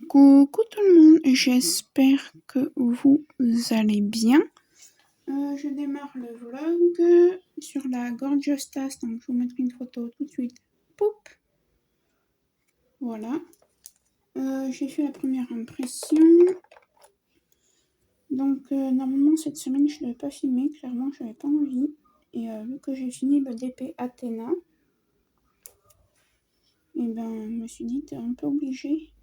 Coucou tout le monde, j'espère que vous allez bien. Je démarre le vlog sur la Gorgeous Tasse, donc je vous mettrai une photo tout de suite. Poup. Voilà. J'ai fait la première impression. Donc normalement cette semaine je ne l'avais pas filmé, clairement je n'avais pas envie. Et vu que j'ai fini le DP Athéna, et ben je me suis dit t'es un peu obligée.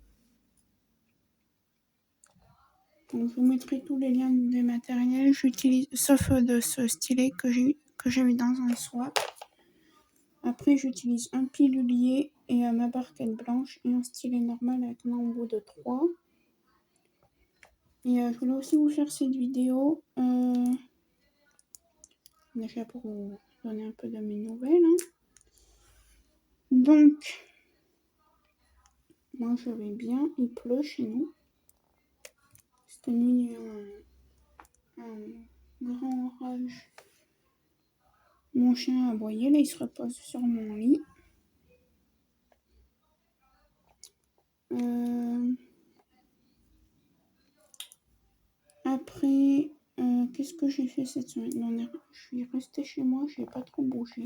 Donc je vous mettrai tous les liens des matériels j'utilise, sauf de ce stylet que j'ai mis dans un swap. Après j'utilise un pilulier et ma barquette blanche et un stylet normal avec un embout de 3. Et je voulais aussi vous faire cette vidéo déjà pour vous donner un peu de mes nouvelles. Donc moi je vais bien, il pleut chez nous. Cette nuit il y a un grand orage. Mon chien a aboyé, là il se repose sur mon lit. Après, qu'est-ce que j'ai fait cette semaine? Je suis restée chez moi, je n'ai pas trop bougé.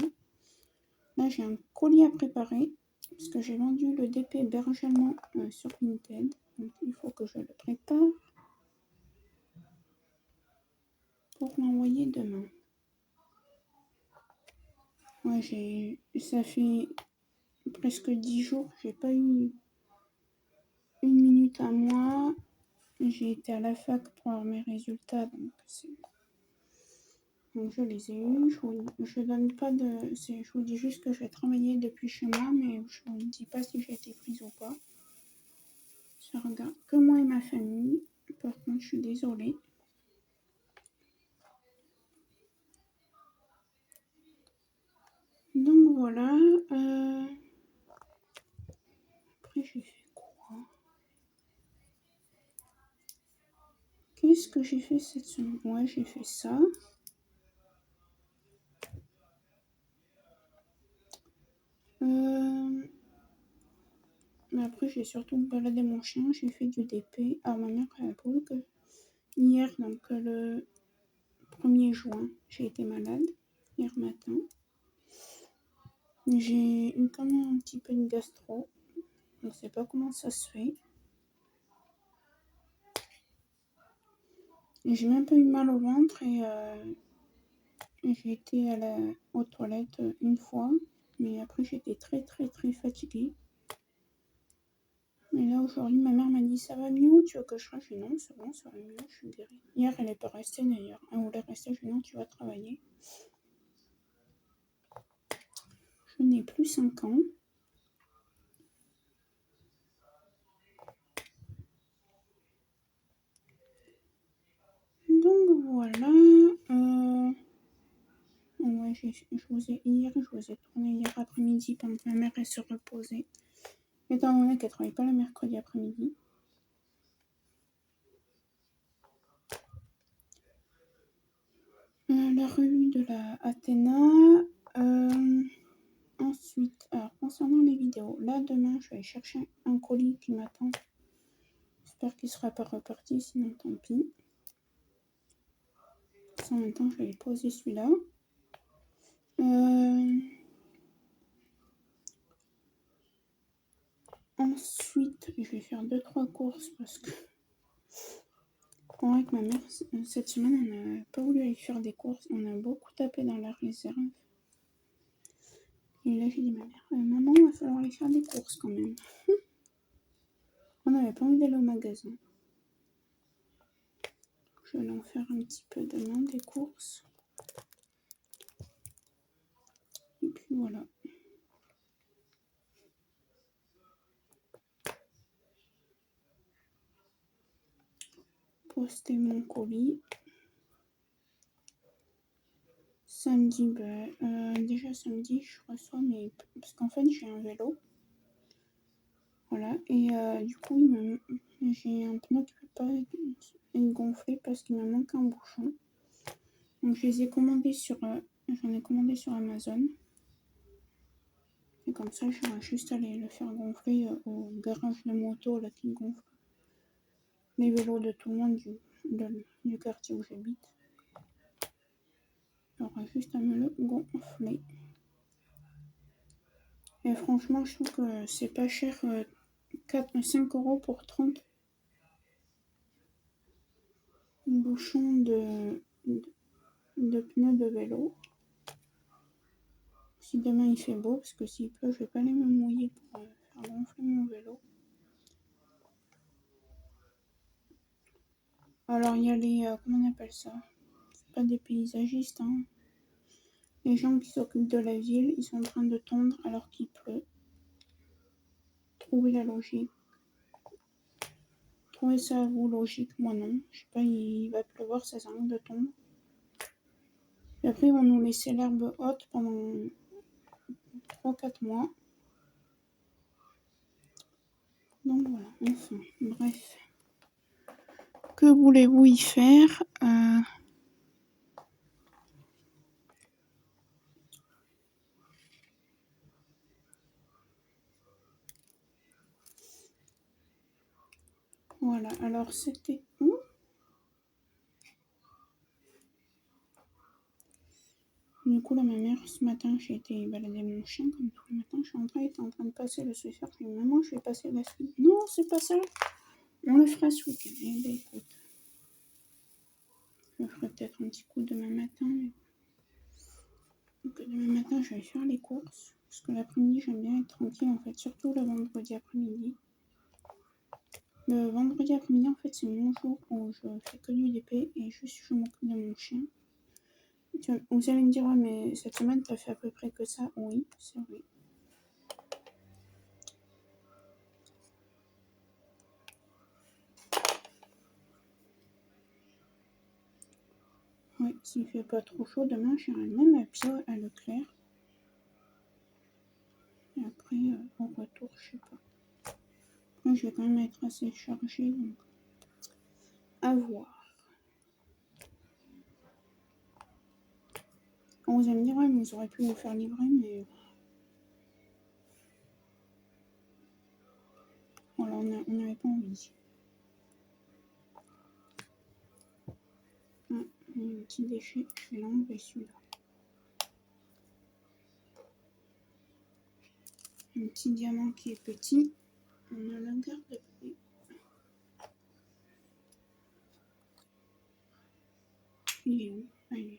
Là, j'ai un colis à préparer parce que j'ai vendu le DP Bergement sur Vinted. Donc, il faut que je le prépare pour l'envoyer demain. Ouais, ça fait presque 10 jours que j'ai pas eu une minute à moi. J'ai été à la fac pour avoir mes résultats, donc je les ai eus. Je donne pas de. Je vous dis juste que je vais travailler depuis chez moi, mais je ne vous dis pas si j'ai été prise ou pas. Ça regarde que moi et ma famille. Par contre, je suis désolée. Donc voilà. Après, j'ai fait quoi? Qu'est-ce que j'ai fait cette semaine? Ouais, j'ai fait ça. Mais après, j'ai surtout baladé mon chien. J'ai fait du DP. Alors, ma mère a voulu que hier, donc le 1er juin, j'ai été malade. Hier matin. J'ai eu quand même un petit peu de gastro. Je ne sais pas comment ça se fait. J'ai même pas eu mal au ventre et j'ai été aux toilettes une fois. Mais après, j'étais très fatiguée. Et là, aujourd'hui, ma mère m'a dit ça va mieux, tu veux que je fasse? Je dis non, c'est bon, ça va mieux, je suis guérie. Hier, elle n'est pas restée d'ailleurs. Elle voulait rester, je dis non, tu vas travailler. Je n'ai plus 5 ans. Donc voilà. Ouais, je vous ai tourné hier après-midi pendant que ma mère elle se reposait. Étant donné qu'elle ne travaille pas le mercredi après-midi. La revue de la Athéna. Ensuite, alors concernant les vidéos, là demain je vais aller chercher un colis qui m'attend. J'espère qu'il ne sera pas reparti, sinon tant pis. En même temps, je vais poser celui-là. Ensuite, je vais faire 2-3 courses parce que avec ma mère, cette semaine, on n'a pas voulu aller faire des courses. On a beaucoup tapé dans la réserve. Et là, j'ai dit à ma mère, maman, il va falloir aller faire des courses quand même. On n'avait pas envie d'aller au magasin. Je vais en faire un petit peu demain des courses. Et puis voilà. Poster mon colis. Samedi, déjà samedi, je reçois mes... Parce qu'en fait, j'ai un vélo. Voilà, et du coup, j'ai un pneu qui ne peut pas être gonflé parce qu'il me manque un bouchon. Donc, je les ai commandés j'en ai commandé sur Amazon. Et comme ça, j'aurai juste à aller le faire gonfler au garage de moto là, qui gonfle les vélos de tout le monde du quartier où j'habite. J'aurai juste à me le gonfler. Et franchement, je trouve que c'est pas cher, 5 € pour 30 bouchons de pneus de vélo. Si demain il fait beau, parce que s'il pleut, je vais pas aller me mouiller pour faire gonfler mon vélo. Alors il y a les, comment on appelle ça? C'est pas des paysagistes, hein. Les gens qui s'occupent de la ville, ils sont en train de tondre alors qu'il pleut. Trouvez la logique. Trouvez ça à vous logique, moi non. Je sais pas, il va pleuvoir, ça sert à rien de tondre. Et après, ils vont nous laisser l'herbe haute pendant 3-4 mois. Donc voilà, enfin, bref. Que voulez-vous y faire? Voilà, alors c'était où? Du coup, là, ma mère, ce matin, j'ai été balader mon chien, comme tous les matins. Je suis rentrée, elle était en train de passer le Swiffer. Je lui ai dit, maman, je vais passer la suite. Non, c'est pas ça. On le fera ce week-end. Eh ben, écoute, je le ferai peut-être un petit coup demain matin. Mais... Donc, demain matin, je vais faire les courses. Parce que l'après-midi, j'aime bien être tranquille, en fait. Surtout le vendredi après-midi. Le vendredi après-midi, en fait, c'est mon jour où je fais que du DP et juste je m'occupe de mon chien. Vous allez me dire, ouais, mais cette semaine, t'as fait à peu près que ça. Oui, c'est vrai. Ouais, s'il fait pas trop chaud, demain, j'irai même à pied à Leclerc. Et après, au retour, je sais pas. Après, je vais quand même être assez chargée, donc à voir. On vous allez me dire, ouais, mais vous auriez pu vous faire livrer, mais... Voilà, on n'avait pas envie. Ah, il y a un petit déchet, je vais l'enlever celui-là. Un petit diamant qui est petit. On a la garde près. Il est où? Ah, il est là.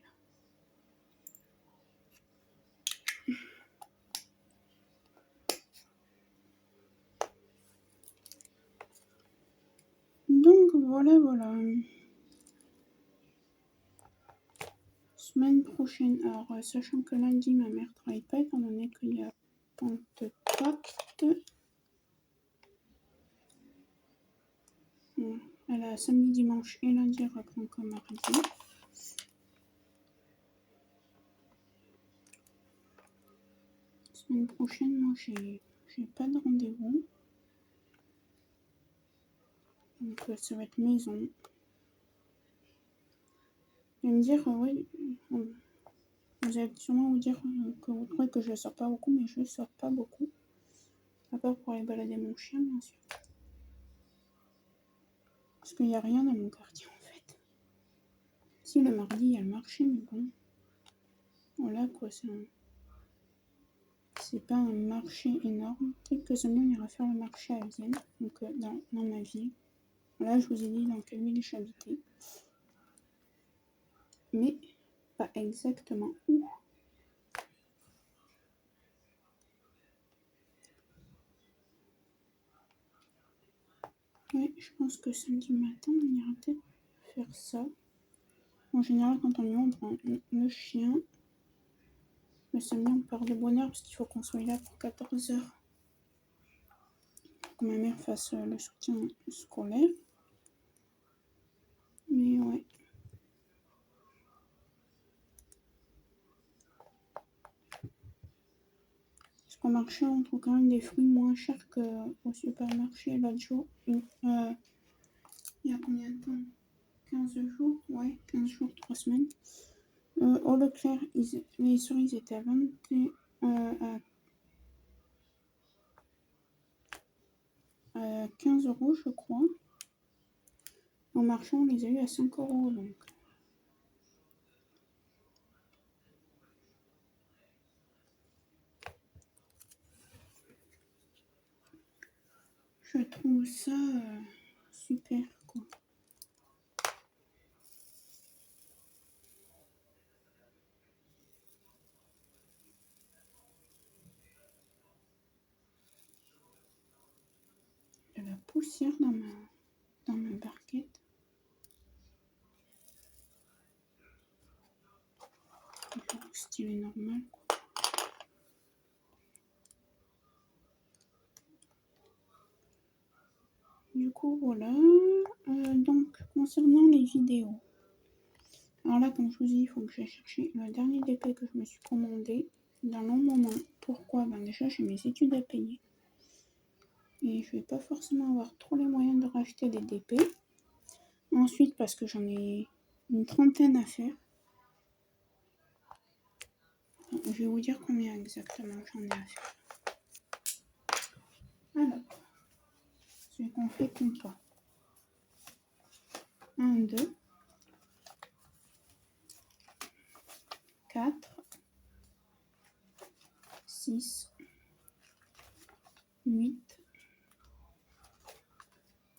Donc voilà, voilà. Semaine prochaine. Alors, sachant que lundi, ma mère travaille pas, étant donné qu'il y a Pentecôte. Elle a samedi, dimanche et lundi, elle reprend comme mardi. Semaine prochaine, moi, j'ai pas de rendez-vous. Donc, ça va être maison. Vous allez me dire, oui, vous allez sûrement vous dire que vous trouvez que je sors pas beaucoup, mais je sors pas beaucoup. À part pour aller balader mon chien, bien sûr. Parce qu'il n'y a rien dans mon quartier, en fait. Si, le mardi, il y a le marché, mais bon. Voilà, quoi, c'est pas un marché énorme. Peut-être que semaine, on ira faire le marché à Vienne, donc dans ma ville. Là, je vous ai dit dans quelle ville j'habitais. Mais pas exactement où. Ouais, je pense que samedi matin, on ira peut-être faire ça. En général, quand on y va, on prend le chien. Le samedi, on part de bonne heure parce qu'il faut qu'on soit là pour 14h. Pour que ma mère fasse le soutien scolaire. Mais ouais. Parce qu'au marché, on trouve quand même des fruits moins chers qu'au supermarché l'autre jour. Il y a combien de temps? 15 jours? Ouais, 15 jours, 3 semaines. Au Leclerc, les cerises étaient à €, je crois. En marchand, on les a eu à 5 €, donc. Je trouve ça super, quoi. De la poussière dans ma barquette. Style normal, quoi. Du coup, voilà. Donc, concernant les vidéos. Alors là, comme je vous dis, il faut que j'aille chercher le dernier DP que je me suis commandé dans long moment. Pourquoi? Ben déjà, j'ai mes études à payer. Et je vais pas forcément avoir trop les moyens de racheter des DP. Ensuite, parce que j'en ai une trentaine à faire. Je vais vous dire combien exactement j'en ai à faire. Alors, celui qu'on fait compte pas. 1, 2, 4, 6, 8,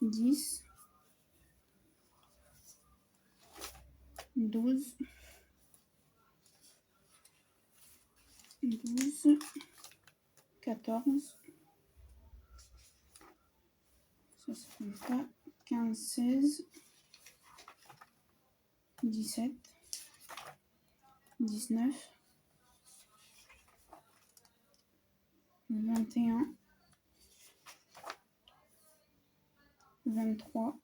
10, 12, 14, ça se compte pas, 15, 16, 17, 19, 21, 23,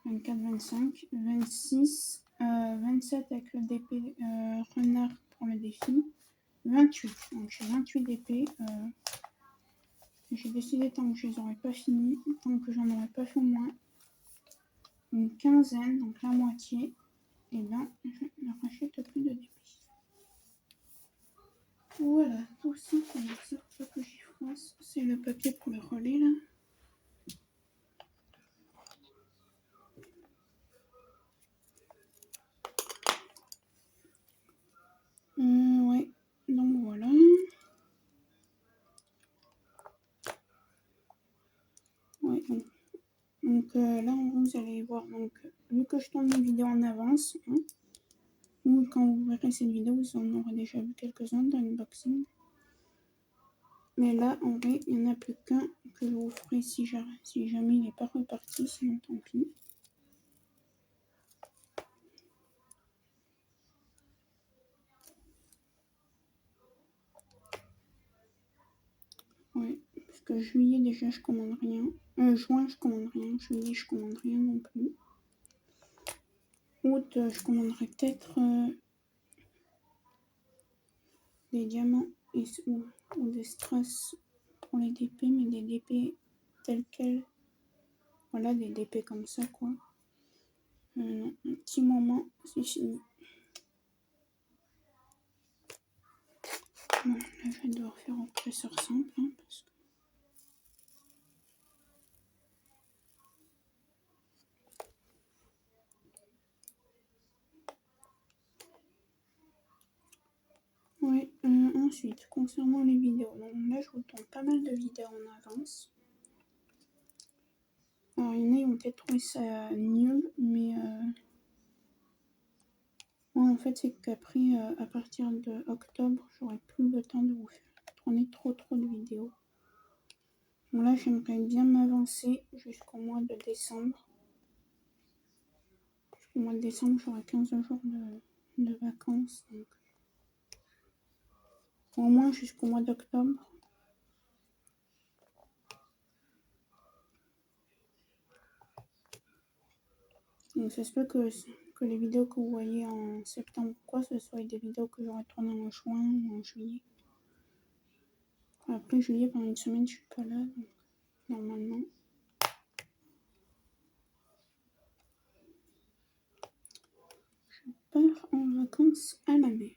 24, 25, 26, 27 avec le DP renard pour le défi, 28. Donc j'ai 28 DP. J'ai décidé, tant que je les aurais pas fini, tant que j'en aurais pas fait au moins une quinzaine, donc la moitié, et ben je ne rachète plus de DP. Voilà, tout ça pour ça, faut que j'y fasse. C'est le papier pour le relais là. Ouais, donc voilà. Ouais, donc là, vous allez voir, donc, vu que je tourne une vidéo en avance, hein, ou quand vous verrez cette vidéo, vous en aurez déjà vu quelques-uns dans l'unboxing. Mais là, en vrai, il n'y en a plus qu'un que je vous ferai si jamais il n'est pas reparti, sinon tant pis. Ouais, parce que juillet déjà je commande rien. Juin je commande rien, juillet je commande rien non plus. Août je commanderai peut-être des diamants ou des strass pour les DP, mais des DP tels quels. Voilà, des DP comme ça quoi. Non, un petit moment, c'est fini. Bon, là je vais devoir faire au presseur simple, hein, parce que ouais, ensuite, concernant les vidéos, donc là je vous tourne pas mal de vidéos en avance. Alors il y en a, ils vont peut-être trouver ça nul, mais moi en fait c'est qu'après, à partir de octobre, j'aurai plus le temps de vous faire tourner trop de vidéos. Donc là j'aimerais bien m'avancer jusqu'au mois de décembre. Jusqu'au mois de décembre, j'aurai 15 jours de vacances, donc au moins jusqu'au mois d'octobre. Donc ça se peut que les vidéos que vous voyez en septembre quoi, ce soit des vidéos que j'aurai tournées en juin ou en juillet. Après juillet, pendant une semaine, je suis pas là, donc normalement. Je pars en vacances à la mer.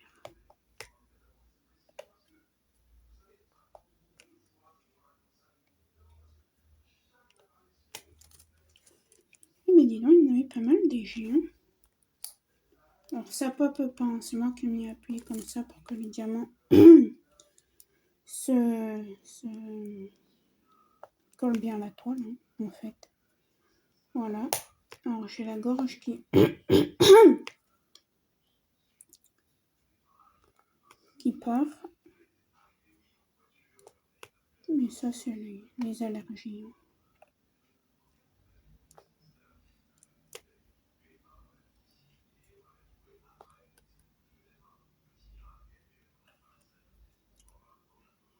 pas mal DG. Hein. Alors ça pop pas, hein. C'est moi qui m'y ai appuyé comme ça pour que le diamant se colle bien à la toile, hein, en fait. Voilà. Alors j'ai la gorge qui qui part. Mais ça c'est les allergies. Hein.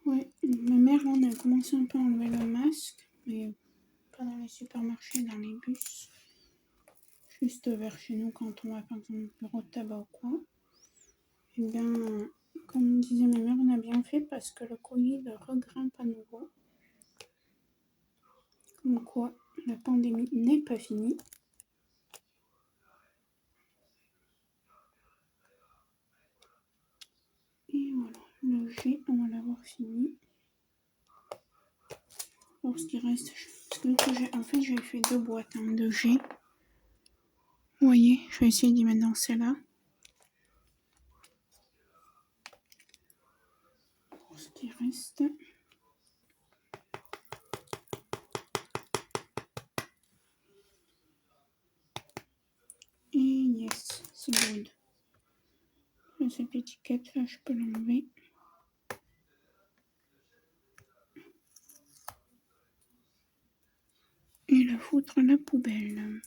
Ouais, ma mère là, on a commencé un peu à enlever le masque, mais pas dans les supermarchés, dans les bus. Juste vers chez nous quand on va par exemple au bureau de tabac ou quoi. Et bien, comme disait ma mère, on a bien fait parce que le Covid regrimpe à nouveau. Comme quoi, la pandémie n'est pas finie. Et voilà, le G, on va l'avoir fini. Pour ce qui reste, en fait, j'ai fait 2 boîtes de G. Vous voyez, je vais essayer d'y mettre dans celle-là. Pour ce qui reste. Et yes, c'est good. Cette étiquette là, je peux l'enlever. Et la foutre à la poubelle.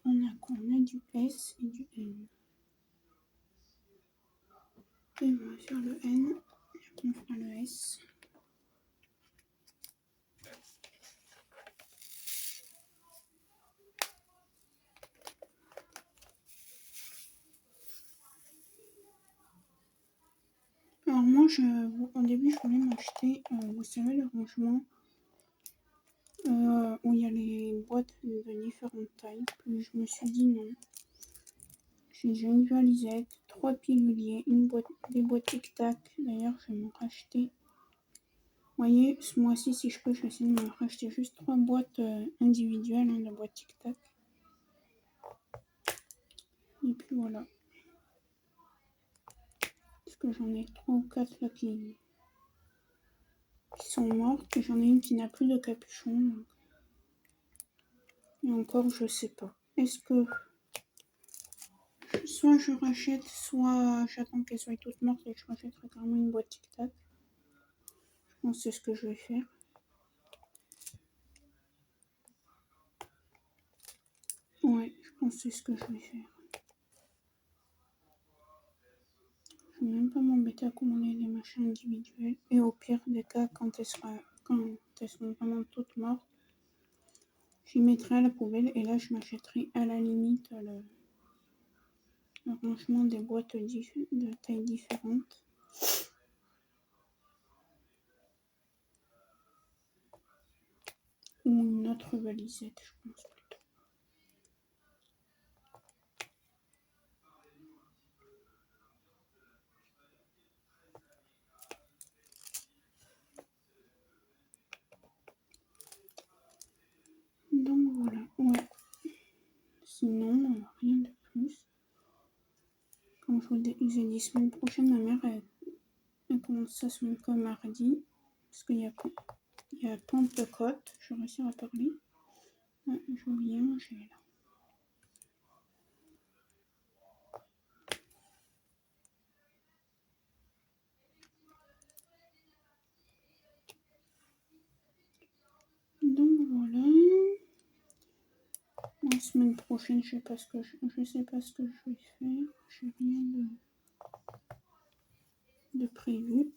On a quoi? On a du S et du N. Et on va faire le N. Et après on fera le S. Alors moi, au début, je voulais m'acheter, vous savez, le rangement où il y a les boîtes de différentes tailles. Puis je me suis dit non. J'ai déjà une valisette, 3 piluliers, des boîtes tic-tac. D'ailleurs, je vais m'en racheter. Vous voyez, ce mois-ci, si je peux, je vais essayer de me racheter juste 3 boîtes individuelles de boîtes tic-tac. Et puis voilà. Parce que j'en ai 3 ou 4 là qui sont mortes. Et j'en ai une qui n'a plus de capuchon. Donc. Et encore, je sais pas. Est-ce que soit je rachète, soit j'attends qu'elles soient toutes mortes et je rachèterai carrément une boîte tic-tac. Je pense que c'est ce que je vais faire. Ouais, je pense que c'est ce que je vais faire. Je vais même pas m'embêter à commander des machins individuels. Et au pire des cas, quand elles sont vraiment toutes mortes, j'y mettrai à la poubelle et là je m'achèterai à la limite le rangement des boîtes de tailles différentes. Ou une autre valisette, je pense plutôt. Donc voilà, ouais. Sinon, rien de plus. Comme je vous ai dit, semaine prochaine, ma mère elle commence sa semaine comme mardi. Parce qu'il y a Pentecôte. Je vais réussir à parler. Ah, j'ai oublié manger là. Donc voilà. La semaine prochaine, je sais pas ce que je vais faire. J'ai rien de prévu.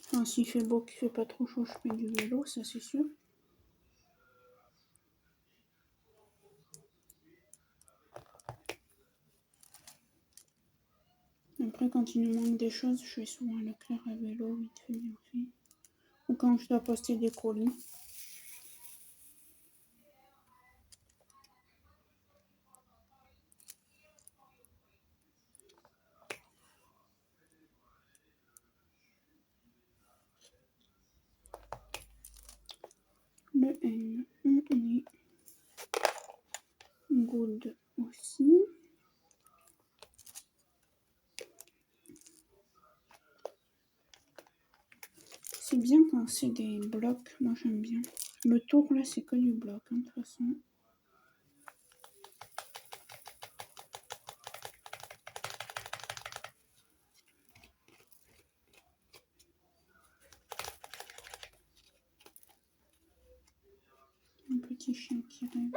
Enfin, s'il fait beau, qu'il fait pas trop chaud, je fais du vélo, ça c'est sûr. Après, quand il nous manque des choses, je vais souvent à Leclerc à vélo, vite fait, bien fait. Ou quand je dois poster des colis. le N, on est good aussi. C'est bien quand c'est des blocs, moi j'aime bien. Le tour là c'est que du bloc, hein, de toute façon. Un petit chien qui rêve.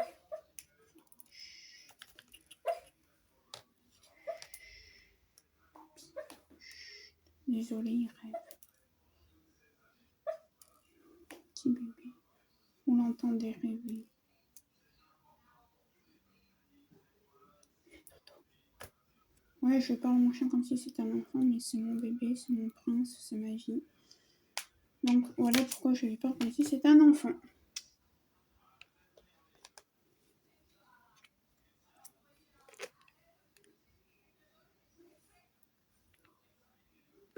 Désolé, il rêve. Petit bébé. On l'entendait rêver. Ouais, je parle à mon chien comme si c'était un enfant, mais c'est mon bébé, c'est mon prince, c'est ma vie. Donc voilà pourquoi je lui parle comme si c'était un enfant.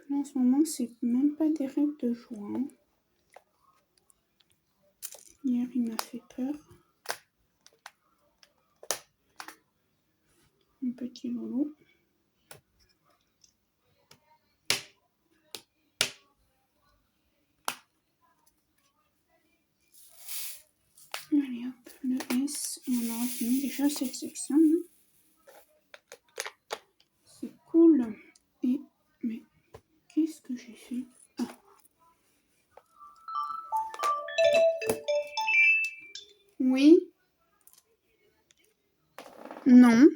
Là, en ce moment, c'est même pas des rêves de joie. Hein. Hier, il m'a fait peur. Un petit loulou. Allez hop, le S, et on aura fini déjà cette section. C'est cool. Et, mais, qu'est-ce que j'ai fait? Ah. Oui. Non.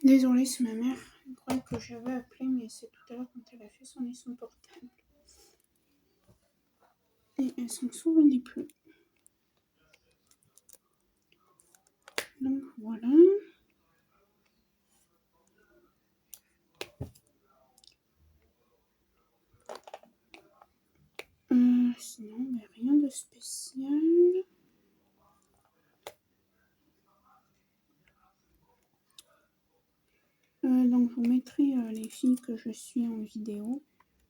Désolée, c'est ma mère. Elle croyait que j'avais appelé, mais c'est tout à l'heure quand elle a fait sonner son portable. Et elle s'en souvenait plus. Donc voilà. Sinon, mais rien de spécial. Donc je vous mettrai les filles que je suis en vidéo.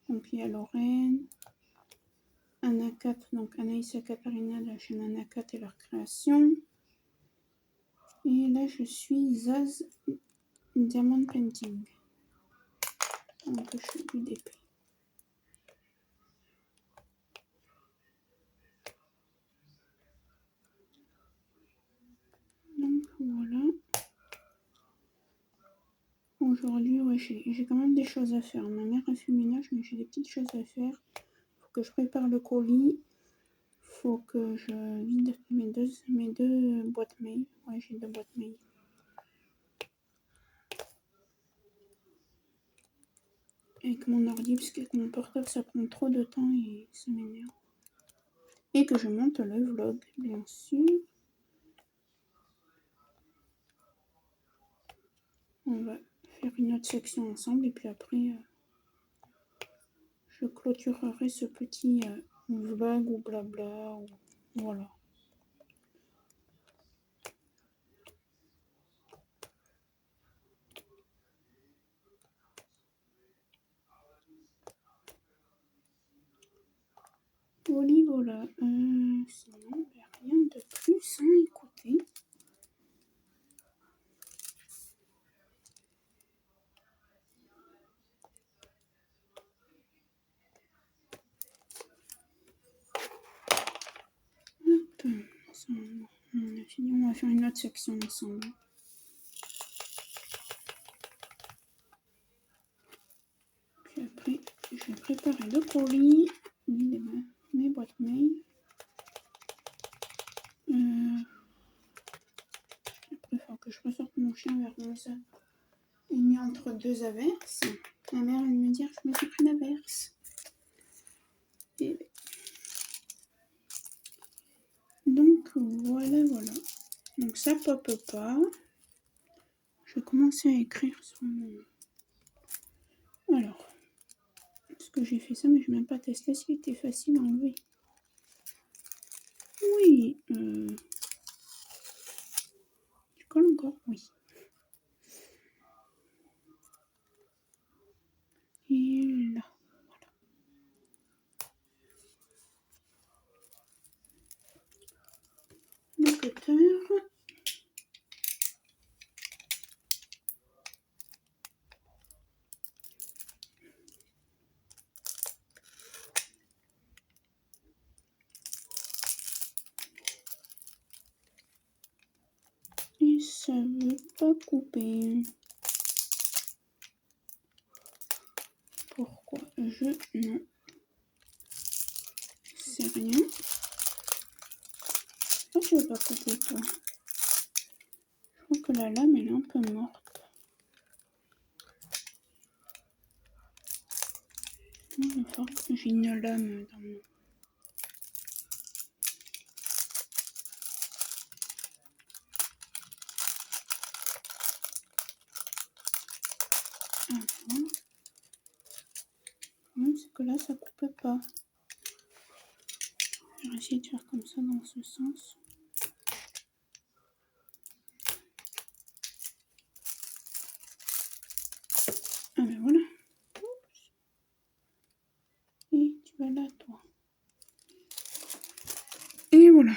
Donc il y a Lorraine, Anakat, donc Anaïs et Katharina de la chaîne Anakat et leur création. Et là je suis Zaz Diamond Painting. Donc je fais du DP. Donc voilà. Aujourd'hui, ouais, j'ai quand même des choses à faire. Ma mère a fait le ménage, mais j'ai des petites choses à faire. Faut que je prépare le colis. Faut que je vide mes deux boîtes mail. Ouais, j'ai 2 boîtes mail. Avec mon ordi, parce qu'avec mon portable, ça prend trop de temps et ça m'énerve. Et que je monte le vlog, bien sûr. On va faire une autre section ensemble et puis après, je clôturerai ce petit vlog ou blabla. Ou... Voilà. Voilà. Sinon, rien de plus à écouter. Hop, ça, on a fini, on va faire une autre section ensemble. Puis après, je vais préparer le colis, mes boîtes mail. Après, il faut que je ressorte mon chien vers 11h. Il est entre 2 averses. Ma mère vient de me dire que je me suis pris l'averse. Et... donc voilà. Donc ça pop pas. Je vais commencer à écrire sur mon... Alors, parce que j'ai fait ça, mais je n'ai même pas testé s'il était facile à enlever. Oui. Tu colles encore? Oui. Et là, voilà. ça veut pas couper. Pourquoi je ne sais rien. Ah, tu veux pas couper toi. Je trouve que la lame elle est un peu morte. J'ai une lame dans mon... Ah, voilà. C'est que là ça coupe pas. Je vais essayer de faire comme ça dans ce sens. Ah ben voilà. Et tu vas là toi. Et voilà.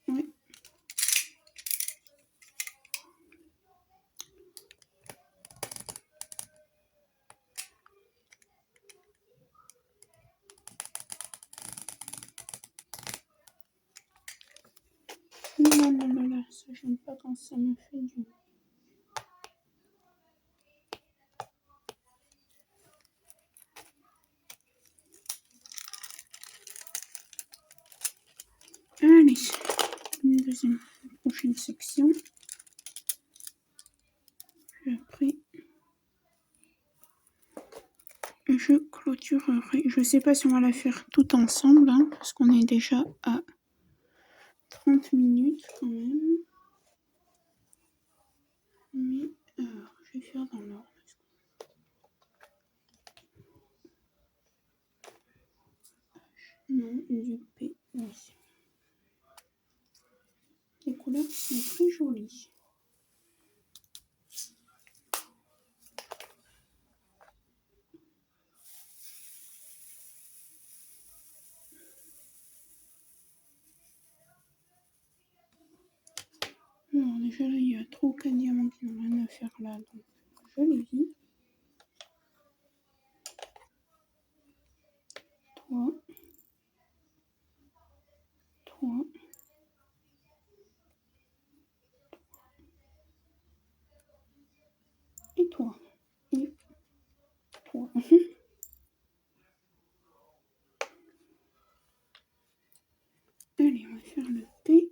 Ouais. Non, ça j'aime pas quand ça me fait du... Allez, une prochaine section. Puis après, je clôturerai. Je sais pas si on va la faire tout ensemble, hein, parce qu'on est déjà à 30 minutes quand même. Mais alors, je vais faire dans l'ordre. Non, du P. Oui. Les couleurs sont très jolies. Alors déjà là, il y a 3 ou 4 diamants qui n'ont rien à faire là, donc je les vis. 3, 3, et 3, et 3. Allez, on va faire le P.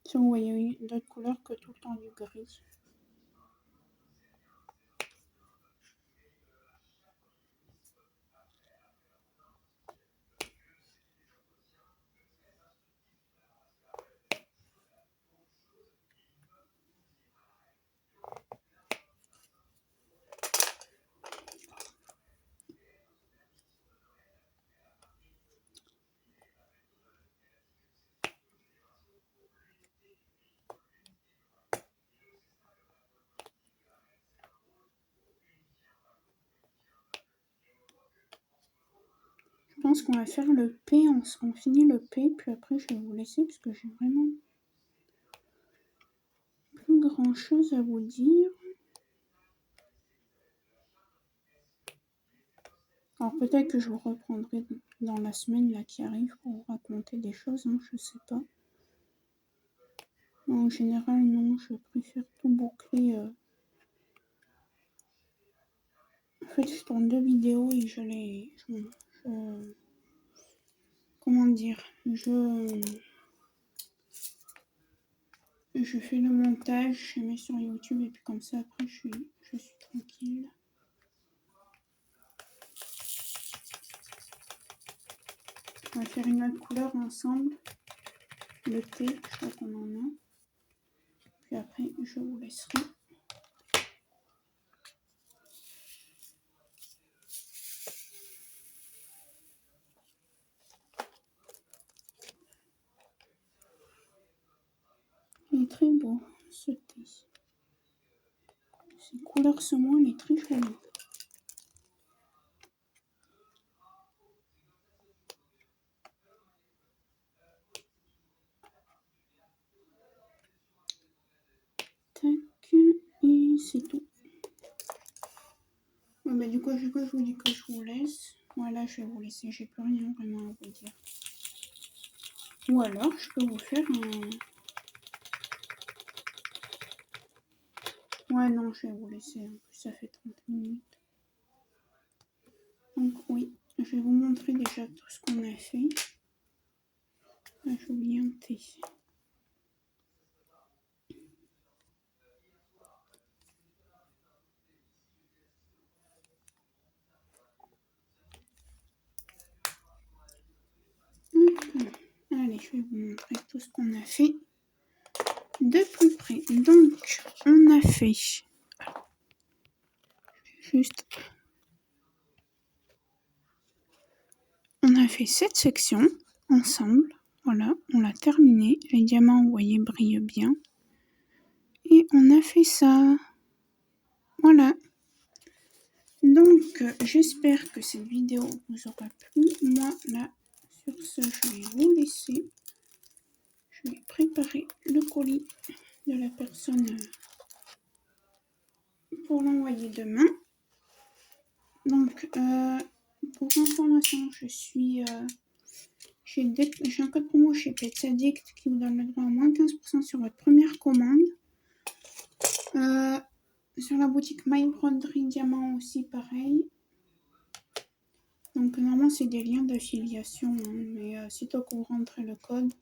Si vous voyez d'autres couleurs que tout le temps du gris. Je pense qu'on va faire le P, on finit le P, puis après je vais vous laisser parce que j'ai vraiment plus grand chose à vous dire. Alors peut-être que je vous reprendrai dans la semaine là qui arrive pour vous raconter des choses, hein, je sais pas. En général non, je préfère tout boucler. En fait je tourne 2 vidéos et comment dire, je fais le montage, je mets sur YouTube et puis comme ça après je suis tranquille. On va faire une autre couleur ensemble. Le thé, je crois qu'on en a. Puis après, je vous laisserai. Il est très beau, ce thé. Ces couleurs saumon, il est très joli. Et c'est tout. Ouais, bah, du coup, je vous dis que je vous laisse. Voilà, je vais vous laisser. J'ai plus rien vraiment à vous dire. Ou alors, je peux vous faire un... Ouais, non, je vais vous laisser. En plus, ça fait 30 minutes. Donc, oui, je vais vous montrer déjà tout ce qu'on a fait. Ah, j'ai oublié un thé. Allez, je vais vous montrer tout ce qu'on a fait de plus près. Donc, on a fait juste... On a fait cette section ensemble. Voilà, on l'a terminé. Les diamants, vous voyez, brillent bien. Et on a fait ça. Voilà. Donc, j'espère que cette vidéo vous aura plu. Moi, là, sur ce, je vais vous laisser. Je vais préparer le colis de la personne pour l'envoyer demain. Donc, pour information, j'ai un code promo chez Pets Addict qui vous donne le droit à moins 15% sur votre première commande. Sur la boutique My Broderie Diamant aussi, pareil. Donc, normalement, c'est des liens d'affiliation, hein, mais sitôt que vous rentrez le code,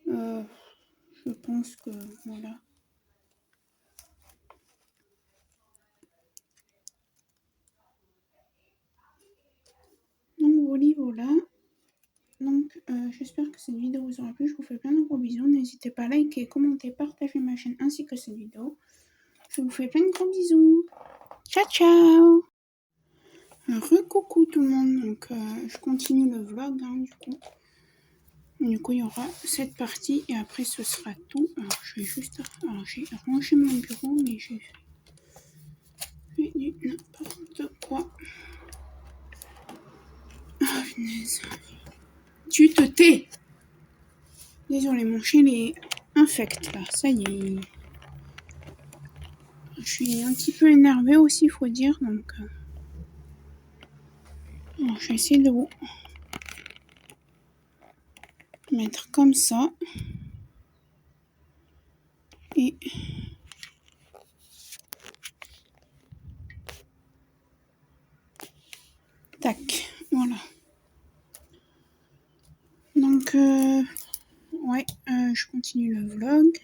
je pense que voilà. Donc, voilà. Donc, j'espère que cette vidéo vous aura plu. Je vous fais plein de gros bisous. N'hésitez pas à liker, commenter, partager ma chaîne ainsi que cette vidéo. Je vous fais plein de gros bisous. Ciao, ciao! Recoucou tout le monde. Donc, je continue le vlog, hein, du coup. Du coup, il y aura cette partie et après, ce sera tout. Alors, je vais juste... Alors, j'ai rangé mon bureau, mais j'ai fait du n'importe quoi. Ah, punaise. Tu te tais! Désolée, mon chien est infect, là. Ça y est. Je suis un petit peu énervée aussi, il faut dire. Donc, alors, je vais essayer de vous mettre comme ça. Et... Tac, voilà. Donc, ouais, je continue le vlog.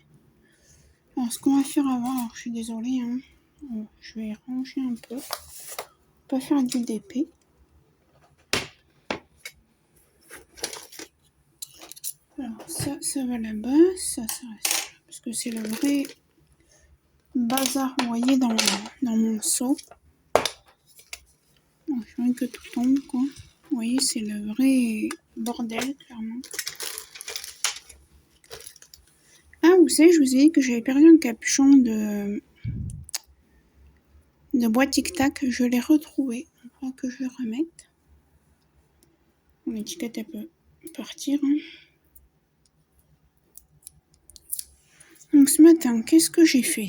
Alors, ce qu'on va faire avant, alors je suis désolée, hein, je vais ranger un peu. On va faire du DP. Alors, ça va là-bas, ça reste là. Parce que c'est le vrai bazar, vous voyez, dans mon seau. Alors, je veux que tout tombe, quoi. Vous voyez, c'est le vrai bordel, clairement. Ah, vous savez, je vous ai dit que j'avais perdu un capuchon de boîte Tic Tac. Je l'ai retrouvé. Il faudra que je le remette. L'étiquette, elle peut partir. Hein. Donc, ce matin, qu'est-ce que j'ai fait?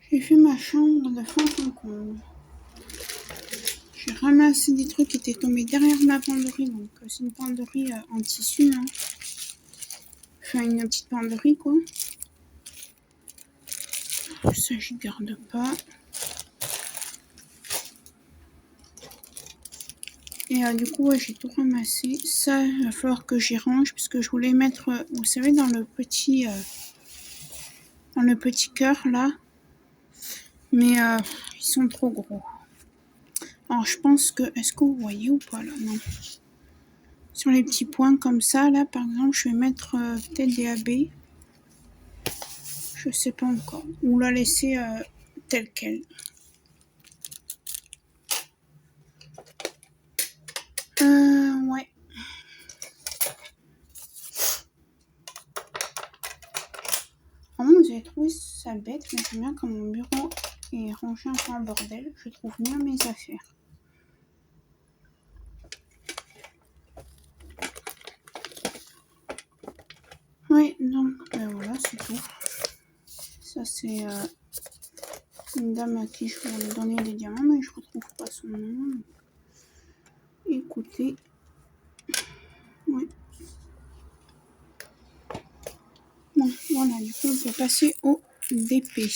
J'ai fait ma chambre de fond en comble. J'ai ramassé des trucs qui étaient tombés derrière ma penderie. Donc, c'est une penderie en tissu. Hein. Enfin, une petite penderie, quoi. Ça, j'y garde pas. Et du coup, ouais, j'ai tout ramassé. Ça, il va falloir que j'y range. Parce que je voulais mettre, vous savez, dans le petit cœur, là. Mais ils sont trop gros. Alors, je pense que... Est-ce que vous voyez ou pas, là? Non. Sur les petits points comme ça, là, par exemple, je vais mettre peut-être des AB. Je sais pas encore. Ou la laisser telle quelle. Ouais. Vraiment, vous avez trouvé ça bête, mais j'aime bien quand mon bureau est rangé un peu en bordel. Je trouve mieux mes affaires. c'est une dame à qui je voulais donner des diamants, mais je retrouve pas son nom. Écoutez. Ouais. Bon, voilà, du coup, on peut passer au DP.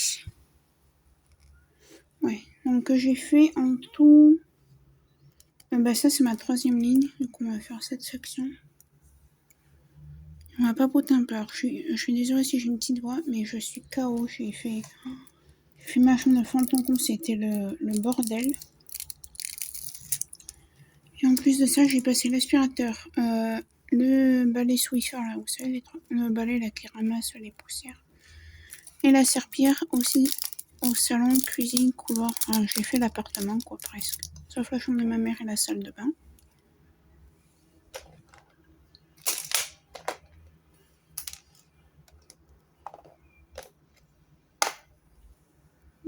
Ouais, donc j'ai fait en tout... ça, c'est ma 3e ligne, donc on va faire cette section. On va papoter un peu. Alors, je suis désolée si j'ai une petite voix, mais je suis KO. J'ai fait ma chambre de fantôme, c'était le bordel. Et en plus de ça, j'ai passé l'aspirateur, le balai Swiffer, là, vous savez, le balai là, qui ramasse les poussières. Et la serpillère aussi au salon, cuisine, couloir. Enfin, j'ai fait l'appartement, quoi, presque. Sauf la chambre de ma mère et la salle de bain.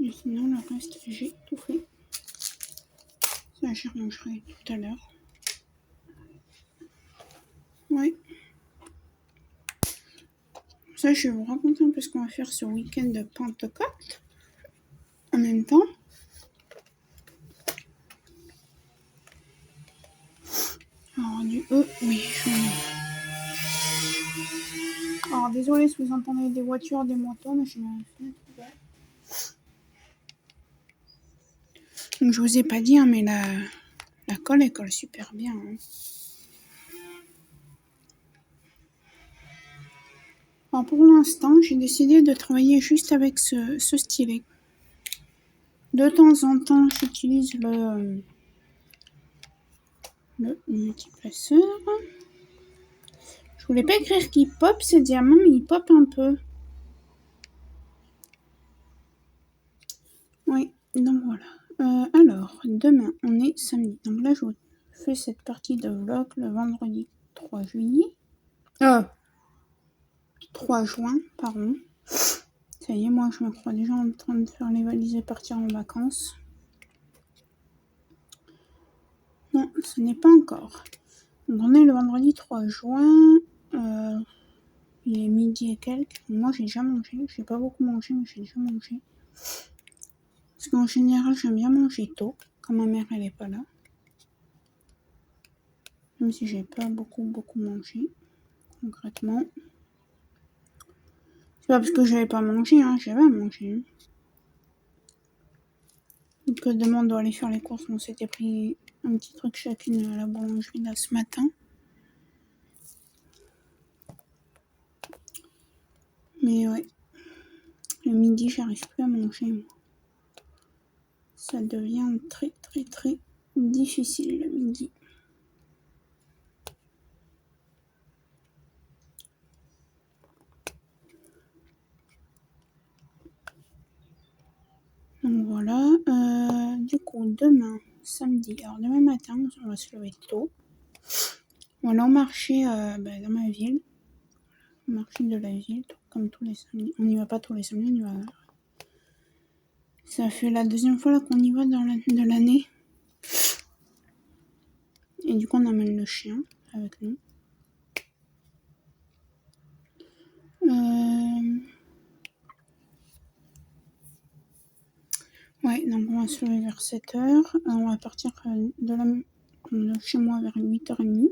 Et sinon, le reste, j'ai tout fait. Ça, j'y remangerai tout à l'heure. Ouais. Ça, je vais vous raconter un peu ce qu'on va faire ce week-end de Pentecôte. En même temps. Alors, du oui, j'en ai. Alors, désolé si vous entendez des voitures, des motos, mais je suis dans la fenêtre ouverte. Donc, je vous ai pas dit, hein, mais la colle, elle colle super bien. Hein. Alors, pour l'instant, j'ai décidé de travailler juste avec ce stylet. De temps en temps, j'utilise le multiplaceur. Je voulais pas écrire qu'il pop ce diamant, mais il pop un peu. Oui, donc voilà. Alors, demain, on est samedi. Donc là, je fais cette partie de vlog le vendredi 3 juillet. 3 juin, pardon. Ça y est, moi, je me crois déjà en train de faire les valises et partir en vacances. Non, ce n'est pas encore. Donc, on est le vendredi 3 juin. Il est midi et quelques. Moi, j'ai déjà mangé. J'ai pas beaucoup mangé, mais j'ai déjà mangé. Parce qu'en général, j'aime bien manger tôt, quand ma mère, elle est pas là. Même si j'ai pas beaucoup mangé, concrètement. C'est pas parce que j'avais pas mangé, hein, j'avais à manger. Hein. Donc demain on doit aller faire les courses. On s'était pris un petit truc chacune à la boulangerie là ce matin. Mais ouais. Le midi, j'arrive plus à manger. Moi. Ça devient très difficile le midi. Donc voilà. Du coup, demain, samedi. Alors demain matin, on va se lever tôt. On va au marché dans ma ville. Au marché de la ville, comme tous les samedis. On n'y va pas tous les samedis, on y va. Ça fait la 2e fois là qu'on y va de l'année. Et du coup, on amène le chien avec nous. Ouais, donc on va se lever vers 7h. On va partir de chez moi vers 8h30.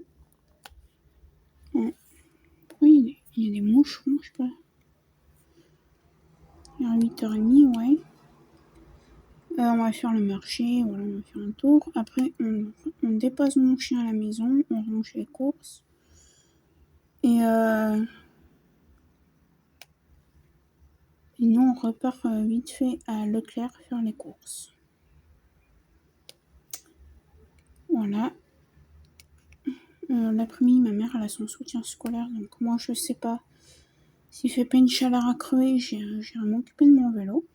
Ouais. Pourquoi il y a des moucherons, je sais pas. Vers 8h30, ouais. On va faire le marché, voilà, on va faire un tour. Après, on dépose mon chien à la maison, on range les courses. Et nous, on repart vite fait à Leclerc faire les courses. Voilà. L'après-midi, ma mère, elle a son soutien scolaire, donc moi, je sais pas. S'il fait pas une chaleur à crever, j'irai m'occuper de mon vélo.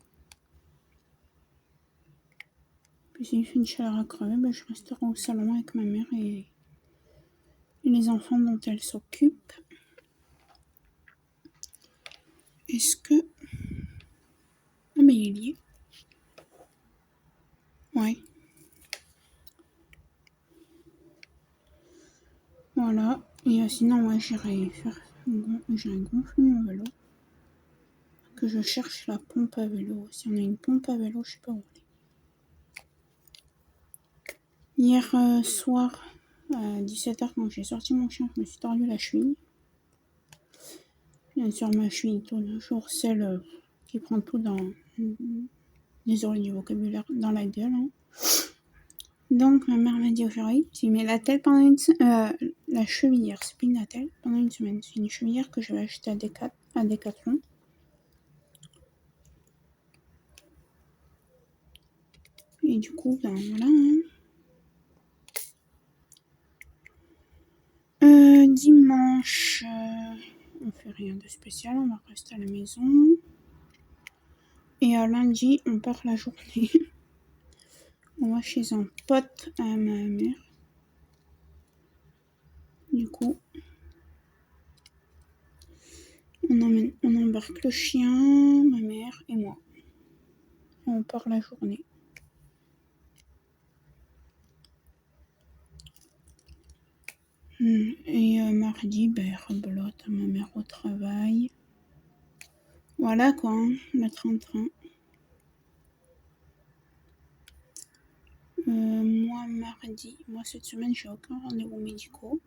Puis s'il fait une chaleur à crever, je resterai au salon avec ma mère et les enfants dont elle s'occupe. Est-ce que... Ah mais il est lié. Ouais. Voilà. Et sinon, ouais, j'irai gonfler mon vélo. que je cherche la pompe à vélo. Si on a une pompe à vélo, je sais pas où elle est. Hier soir, à 17h, quand j'ai sorti mon chien, je me suis tordu la cheville. Bien sûr, ma cheville, toujours celle qui prend tout dans... Désolé du vocabulaire, dans la gueule. Hein. Donc, ma mère m'a dit aujourd'hui, j'ai mis l'attelle pendant une semaine. La chevillère, c'est plus une attelle, pendant une semaine. C'est une chevillère que j'avais achetée à Decathlon. Et du coup, ben voilà. Hein. Dimanche, on fait rien de spécial, on va rester à la maison. Et lundi, on part la journée. On va chez un pote à ma mère. Du coup, on embarque le chien, ma mère et moi. On part la journée. Et mardi, ben, rebelote à ma mère au travail. Voilà quoi, hein, le train-train. Moi, mardi, cette semaine, j'ai aucun rendez-vous médicaux.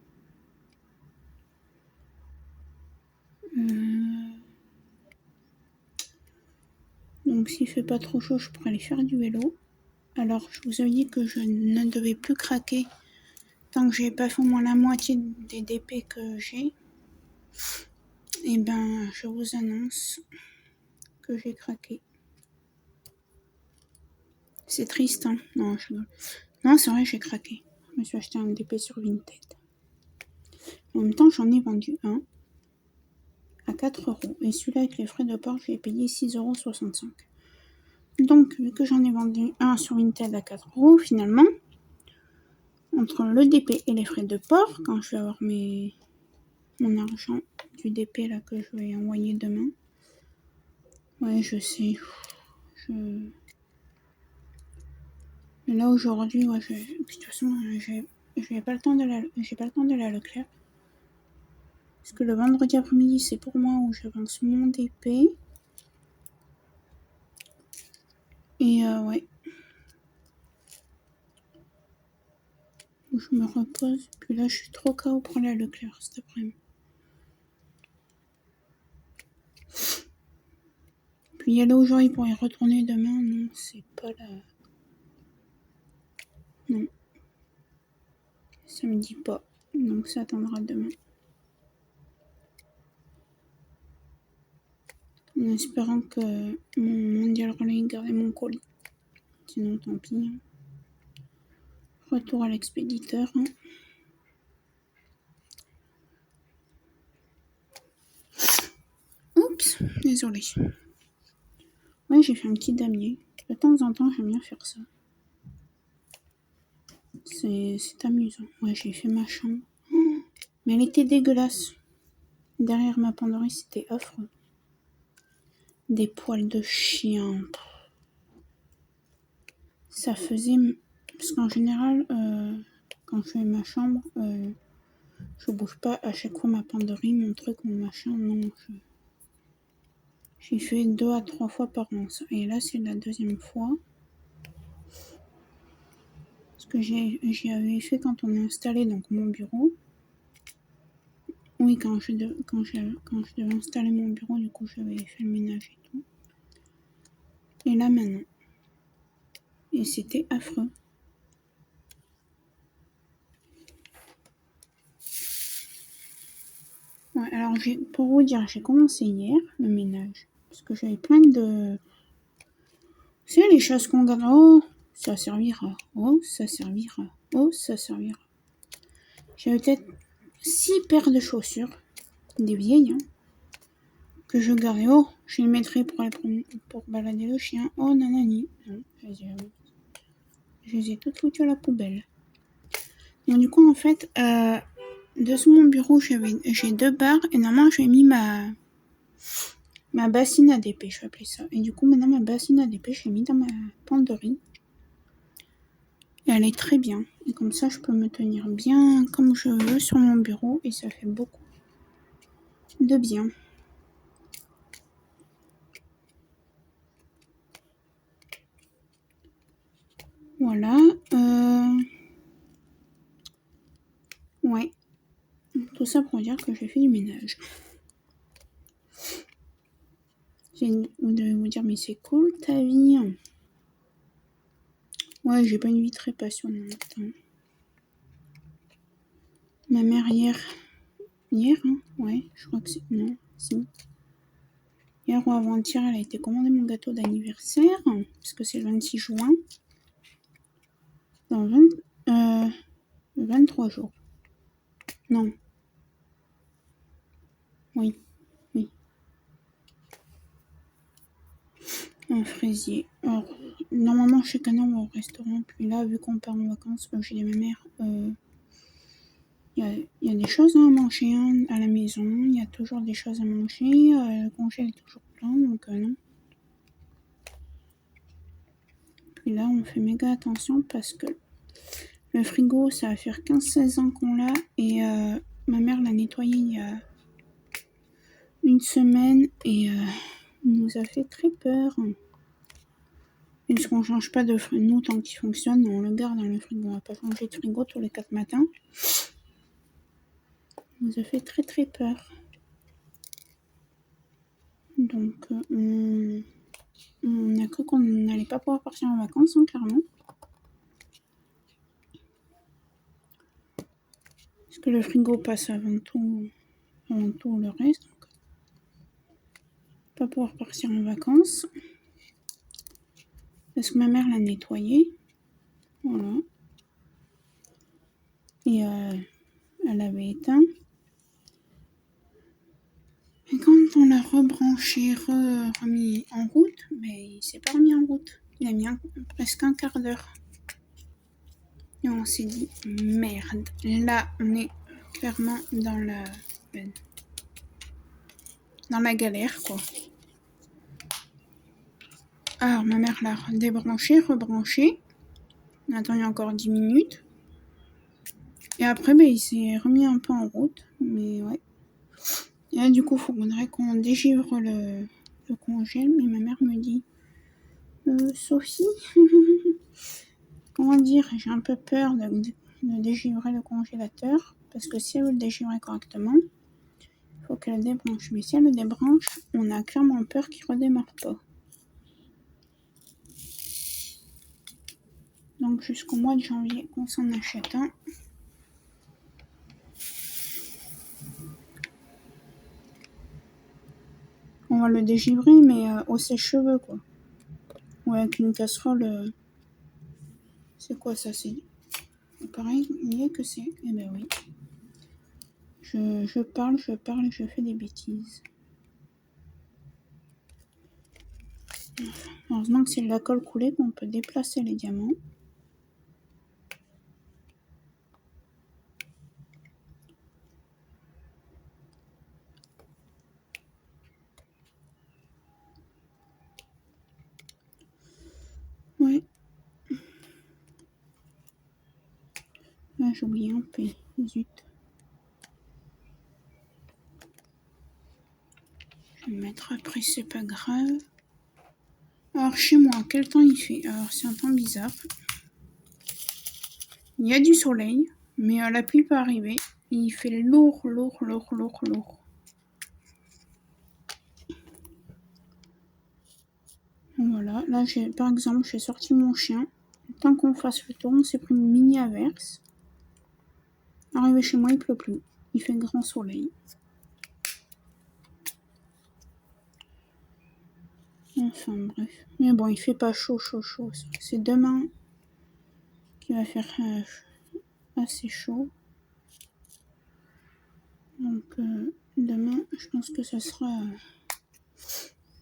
Donc, s'il fait pas trop chaud, je pourrais aller faire du vélo. Alors, je vous avais dit que je ne devais plus craquer tant que j'ai pas fait au moins la moitié des DP que j'ai. Et ben, je vous annonce que j'ai craqué. C'est triste, hein. Non, je rigole. Non, c'est vrai, j'ai craqué. Je me suis acheté un DP sur Vinted. En même temps, j'en ai vendu un à 4€. Et celui-là, avec les frais de port, je l'ai payé 6,65€. Donc, vu que j'en ai vendu un sur Vinted à 4€, finalement, entre le DP et les frais de port, quand je vais avoir mon argent du DP là que je vais envoyer demain, ouais, je sais. Mais là, aujourd'hui, ouais, de toute façon, j'ai pas le temps d'aller à Leclerc. Parce que le vendredi après-midi, c'est pour moi où j'avance mon DP. Et ouais. Où je me repose. Puis là, je suis trop KO pour aller à Leclerc cet après-midi. Puis y aller aujourd'hui pour y retourner demain, non, c'est pas la... Non. Ça me dit pas. Donc ça attendra demain. En espérant que mon mondial relais garde mon colis. Sinon, tant pis. Hein. Retour à l'expéditeur. Hein. Oups, désolé. Ouais, j'ai fait un petit damier. De temps en temps, j'aime bien faire ça. C'est amusant. Ouais, j'ai fait ma chambre. Mais elle était dégueulasse. Derrière ma penderie, c'était affreux. Des poils de chien. Ça faisait... Parce qu'en général, quand je fais ma chambre, je bouge pas à chaque fois ma penderie, mon truc, mon machin. Non, j'ai fait 2 à 3 fois par an. Et là, c'est la deuxième fois. Parce que j'y avais fait quand on a installé donc, mon bureau. Oui, quand je devais installer mon bureau, du coup, j'avais fait le ménage et tout. Et là, maintenant. Et c'était affreux. Ouais, alors, pour vous dire, j'ai commencé hier le ménage. Parce que j'avais plein de... C'est les choses qu'on garde. Oh, ça servira. Oh, ça servira. Oh, ça servira. J'avais peut-être 6 paires de chaussures. Des vieilles, hein. Que je gardais. Oh, je les mettrais pour balader le chien. Oh, nanani. Non, je les ai toutes foutues à la poubelle. Donc, du coup, en fait, de mon bureau, j'ai 2 barres. Et normalement, j'ai mis ma bassine à DP, je vais appeler ça. Et du coup, maintenant, ma bassine à DP, je l'ai mis dans ma penderie. Et elle est très bien. Et comme ça, je peux me tenir bien comme je veux sur mon bureau. Et ça fait beaucoup de bien. Voilà. Ouais. Tout ça pour dire que j'ai fait du ménage. Vous devez vous dire, mais c'est cool ta vie. Ouais, j'ai pas une vie très passionnante. Ma mère hier, hein, ouais, je crois que c'est, non, si. Hier ou avant-hier, elle a été commander mon gâteau d'anniversaire, parce que c'est le 26 juin. Dans 23 jours. Non. Oui. Un fraisier. Alors, normalement, chaque année, on va au restaurant. Puis là, vu qu'on part en vacances, chez ma mère, il y a des choses à manger à la maison. Il y a toujours des choses à manger. Le congé est toujours plein, donc non. Puis là, on fait méga attention parce que le frigo, ça va faire 15-16 ans qu'on l'a. Et ma mère l'a nettoyé il y a une semaine. Et il nous a fait très peur. Parce qu'on change pas de frigo, nous, tant qu'il fonctionne, on le garde dans le frigo. On va pas changer de frigo tous les 4 matins. Ça nous a fait très très peur. Donc, on a cru qu'on n'allait pas pouvoir partir en vacances, hein, clairement. Parce que le frigo passe avant tout le reste. Donc, pas pouvoir partir en vacances. Parce que ma mère l'a nettoyé. Voilà. Et elle avait éteint. Et quand on l'a rebranché, remis en route, mais il s'est pas remis en route. Il a mis presque un quart d'heure. Et on s'est dit, merde, là, on est clairement dans la galère, quoi. Alors, ma mère l'a débranché, rebranché. On a attendu encore 10 minutes. Et après, il s'est remis un peu en route. Mais ouais. Et là, du coup, il faudrait qu'on dégivre le congèle. Mais ma mère me dit, Sophie, comment dire, j'ai un peu peur de dégivrer le congélateur. Parce que si elle veut le dégivrer correctement, il faut qu'elle le débranche. Mais si elle le débranche, on a clairement peur qu'il ne redémarre pas. Donc jusqu'au mois de janvier, on s'en achète un. On va le dégivrer, mais au sèche-cheveux, quoi. Ou avec une casserole. C'est quoi ça? C'est pareil, il y a que c'est. Eh ben oui. Je parle, et je fais des bêtises. Heureusement que c'est de la colle coulée qu'on peut déplacer les diamants. Ouais. Là, j'ai oublié un peu. Zut. Je vais me mettre après, c'est pas grave. Alors, chez moi, quel temps il fait? Alors, c'est un temps bizarre. Il y a du soleil, mais la pluie peut arriver. Il fait lourd. Voilà, là, par exemple, j'ai sorti mon chien. Tant qu'on fasse le tour, on s'est pris une mini averse. Arrivé chez moi, il pleut plus. Il fait grand soleil. Enfin, bref. Mais bon, il fait pas chaud. C'est demain qu'il va faire assez chaud. Donc, demain, je pense que ça sera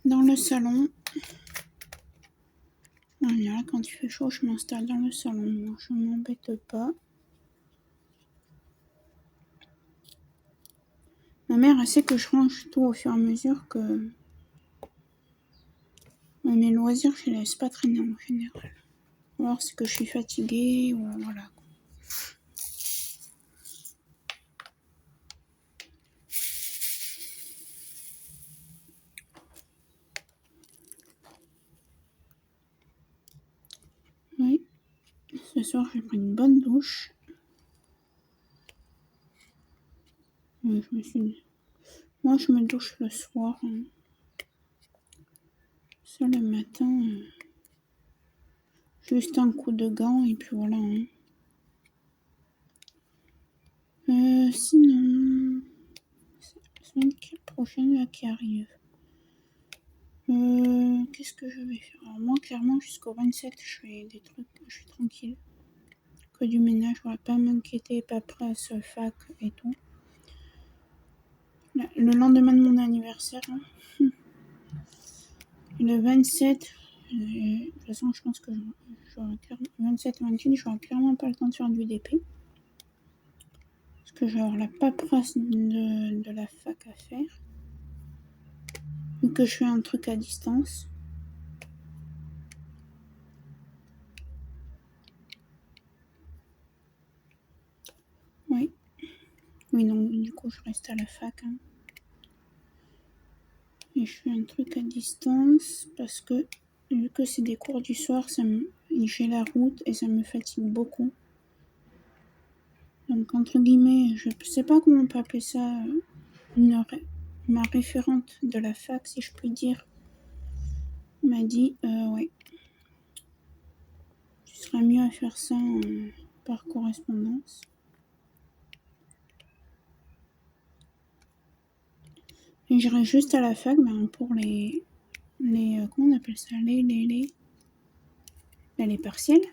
dans le salon. Voilà, quand il fait chaud, je m'installe dans le salon. Moi, je m'embête pas. Ma mère, elle sait que je range tout au fur et à mesure que... Mes loisirs, je les laisse pas traîner en général. Ou alors c'est que je suis fatiguée, ou voilà. Oui. soir, j'ai pris une bonne douche. Moi, je me douche le soir. Hein. Ça, le matin, juste un coup de gant et puis voilà. Hein. Sinon, la semaine prochaine là, qui arrive. Qu'est-ce que je vais faire? Alors moi, clairement, jusqu'au 27, je fais des trucs, je suis tranquille. Que du ménage, voilà, pas m'inquiéter, pas presse, fac et tout. Le lendemain de mon anniversaire, hein, le 27, de toute façon, je pense que j'aurai 27 et 28, j'aurai clairement pas le temps de faire du DP. Parce que je vais avoir la paperasse de la fac à faire. Vu que je fais un truc à distance. Oui. Oui, donc du coup, je reste à la fac. Hein. Et je fais un truc à distance parce que, vu que c'est des cours du soir, j'ai la route et ça me fatigue beaucoup. Donc, entre guillemets, je ne sais pas comment on peut appeler ça, ma référente de la fac, si je puis dire, m'a dit ouais, tu serais mieux à faire ça par correspondance. Et j'irai juste à la fac pour les comment on appelle ça, les partiels.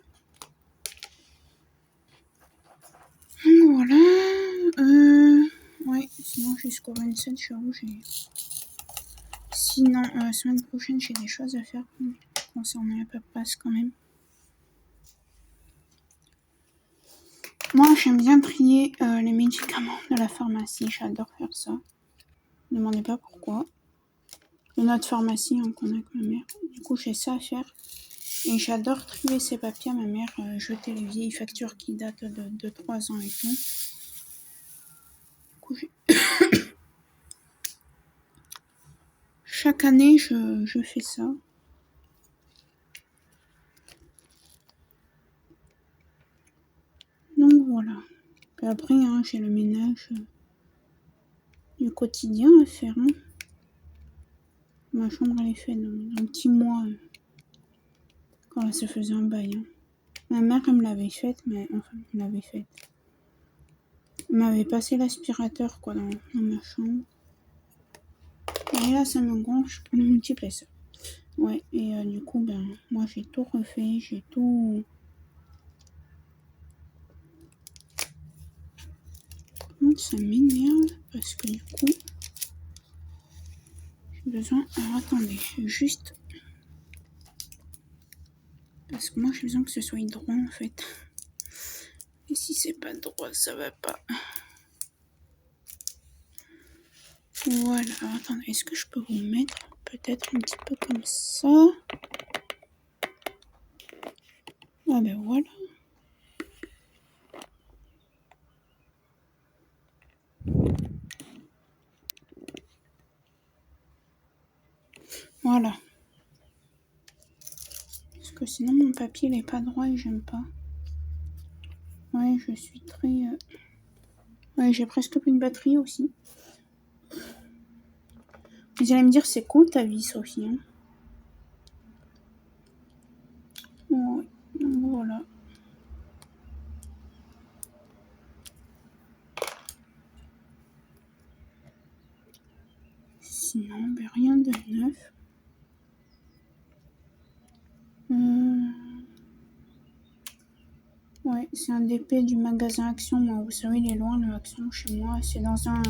Voilà. Ouais, sinon jusqu'au 27, je suis rouge. Sinon, semaine prochaine, j'ai des choses à faire concernant la paperasse quand même. Moi, j'aime bien trier les médicaments de la pharmacie. J'adore faire ça. Ne me demandez pas pourquoi. De notre pharmacie qu'on a avec ma mère. Du coup, j'ai ça à faire. Et j'adore trier ces papiers à ma mère. Jeter les vieilles factures qui datent de 3 ans et tout. Du coup, chaque année, je fais ça. Donc voilà. Puis après, hein, j'ai le ménage du quotidien à faire. Hein. Ma chambre, elle est faite dans un petit mois. Quand ça faisait un bail. Hein. Ma mère, elle me l'avait faite, mais enfin, elle l'avait faite. Elle m'avait passé l'aspirateur quoi dans ma chambre. Et là, ça me gonfle pour le multipler ça. Ouais, et du coup, moi, j'ai tout refait, j'ai tout... Ça m'énerve parce que du coup, j'ai besoin... Alors, attendez, juste... Parce que moi, j'ai besoin que ce soit droit, en fait. Et si c'est pas droit, ça va pas. Voilà, alors, attendez, est-ce que je peux vous mettre peut-être un petit peu comme ça? Ah ben voilà. Voilà. Parce que sinon mon papier il est pas droit et j'aime pas. Ouais, je suis très... Ouais, j'ai presque plus de batterie aussi. Vous allez me dire, c'est cool ta vie, Sophie. Hein. Ouais, voilà. Sinon, rien de neuf. Ouais, c'est un DP du magasin Action. Moi, vous savez, il est loin, le Action, chez moi. C'est dans un...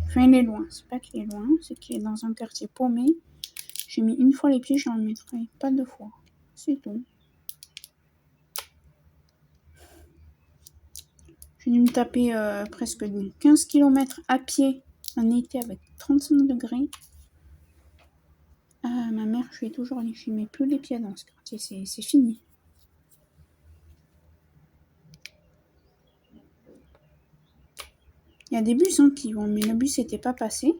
Enfin, il est loin. C'est pas qu'il est loin, c'est qu'il est dans un quartier paumé. J'ai mis une fois les pieds, j'en mettrai pas 2 fois. C'est tout. J'ai dû me taper presque 15 km à pied en été avec 35 degrés. Ah, ma mère, je lui ai toujours dit, je ne mets plus les pieds dans ce quartier, c'est fini. Il y a des bus qui vont, mais le bus n'était pas passé.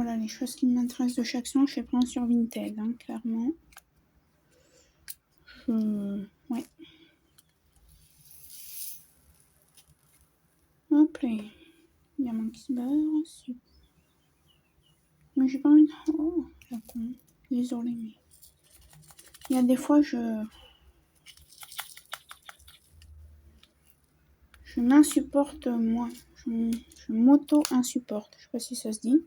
Voilà les choses qui m'intéressent de chaque son. Je les prends sur Vinted, hein, clairement. Ouais. Hop là. Diamant qui se barre. Super. Mais j'ai pas envie de... Oh, la con. Désolée, mais... Il y a des fois, je m'insupporte moi. Je m'auto-insupporte. Je sais pas si ça se dit.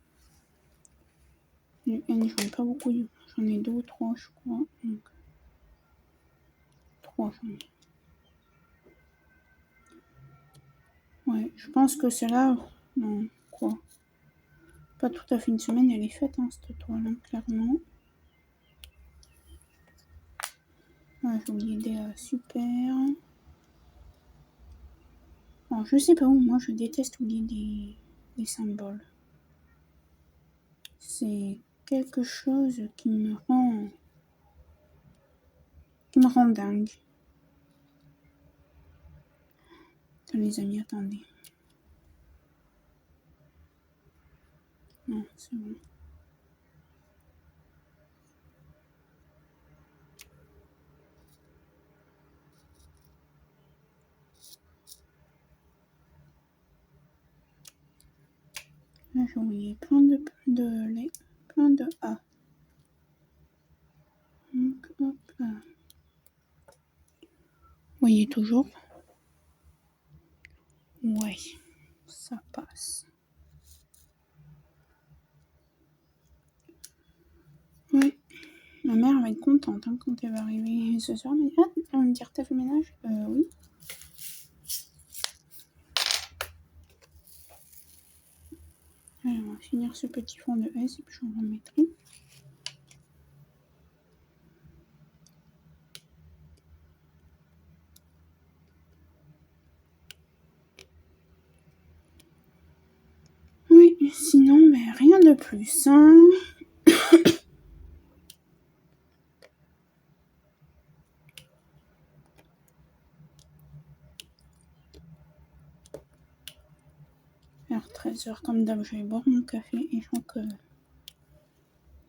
J'en ai pas beaucoup. J'en ai 2 ou 3, je crois. Donc... 3, j'en ai. Ouais, je pense que celle-là... Non, quoi. Pas tout à fait une semaine, elle est faite, hein, cette toile, hein, clairement. Ah, j'ai oublié des super. Alors, je sais pas où, moi je déteste oublier des symboles. C'est quelque chose qui me rend dingue. Attends, les amis, attendez. Non, c'est bon. Là, j'ai oublié plein de A. Donc, hop là. Vous voyez toujours? Ouais, ça passe. Ouais, ma mère va être contente hein, quand elle va arriver ce soir. Mais elle va me dire, t'as fait le ménage? Oui. Alors, on va finir ce petit fond de S et puis j'en remettrai. Oui, sinon, mais rien de plus. Hein. Alors, 13h, comme d'hab, je vais boire mon café et je crois que ça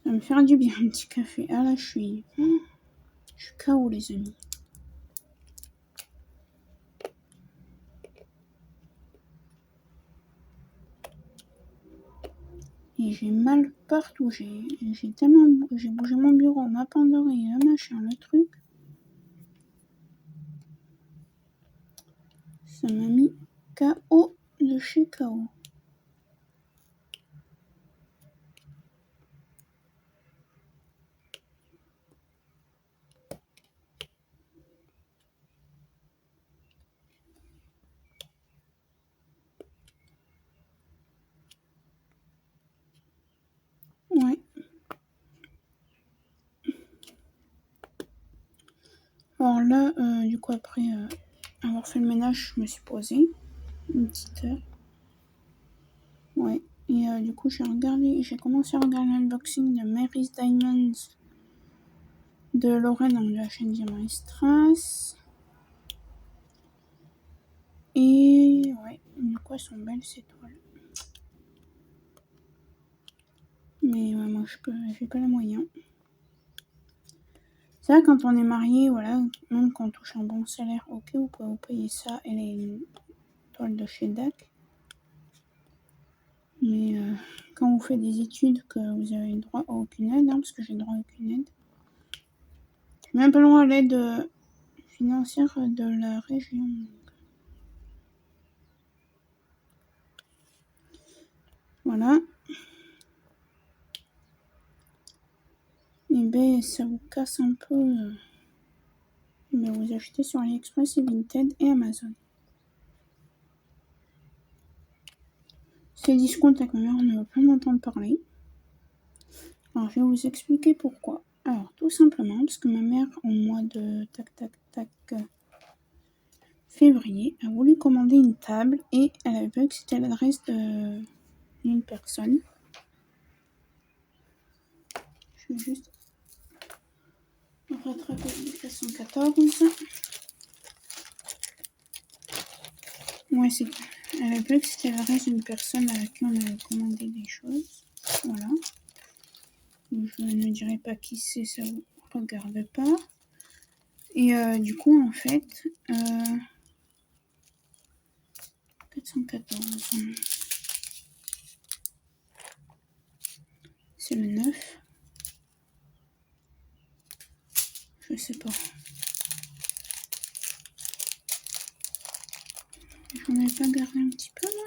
va me faire du bien, un petit café. Ah là, je suis KO, les amis. Et j'ai mal partout. J'ai bougé mon bureau, ma penderie, le machin, le truc. Ça m'a mis KO de chez KO. Ouais. Alors là, du coup, après avoir fait le ménage, je me suis posée une petite heure. Ouais. Et du coup, j'ai commencé à regarder l'unboxing de Mary's Diamonds de Lorraine, donc de la chaîne Diamant et Strass. Et ouais, du coup, elles sont belles ces toiles. Mais ouais, moi, j'ai pas les moyens. C'est vrai, quand on est marié, voilà, même quand on touche un bon salaire, ok, vous pouvez vous payer ça et les toiles de chez DAC. Mais quand vous faites des études, que vous avez droit à aucune aide, hein, parce que j'ai droit à aucune aide. J'ai même pas le droit à l'aide financière de la région. Voilà. Et ben, ça vous casse un peu. Ben, vous achetez sur AliExpress et Vinted et Amazon. Ces discounts avec ma mère, on ne va pas m'entendre parler. Alors, je vais vous expliquer pourquoi. Alors, tout simplement, parce que ma mère, au mois de février, a voulu commander une table et elle avait vu que c'était l'adresse d'une personne. Je vais juste rattraper le 114. Ouais, elle avait vu que c'était l'adresse d'une personne à qui on avait commandé des choses. Voilà. Je ne dirai pas qui c'est, ça vous regarde pas. Et du coup, en fait, 414, c'est le 9. Je sais pas. J'en avais pas gardé un petit peu, moi,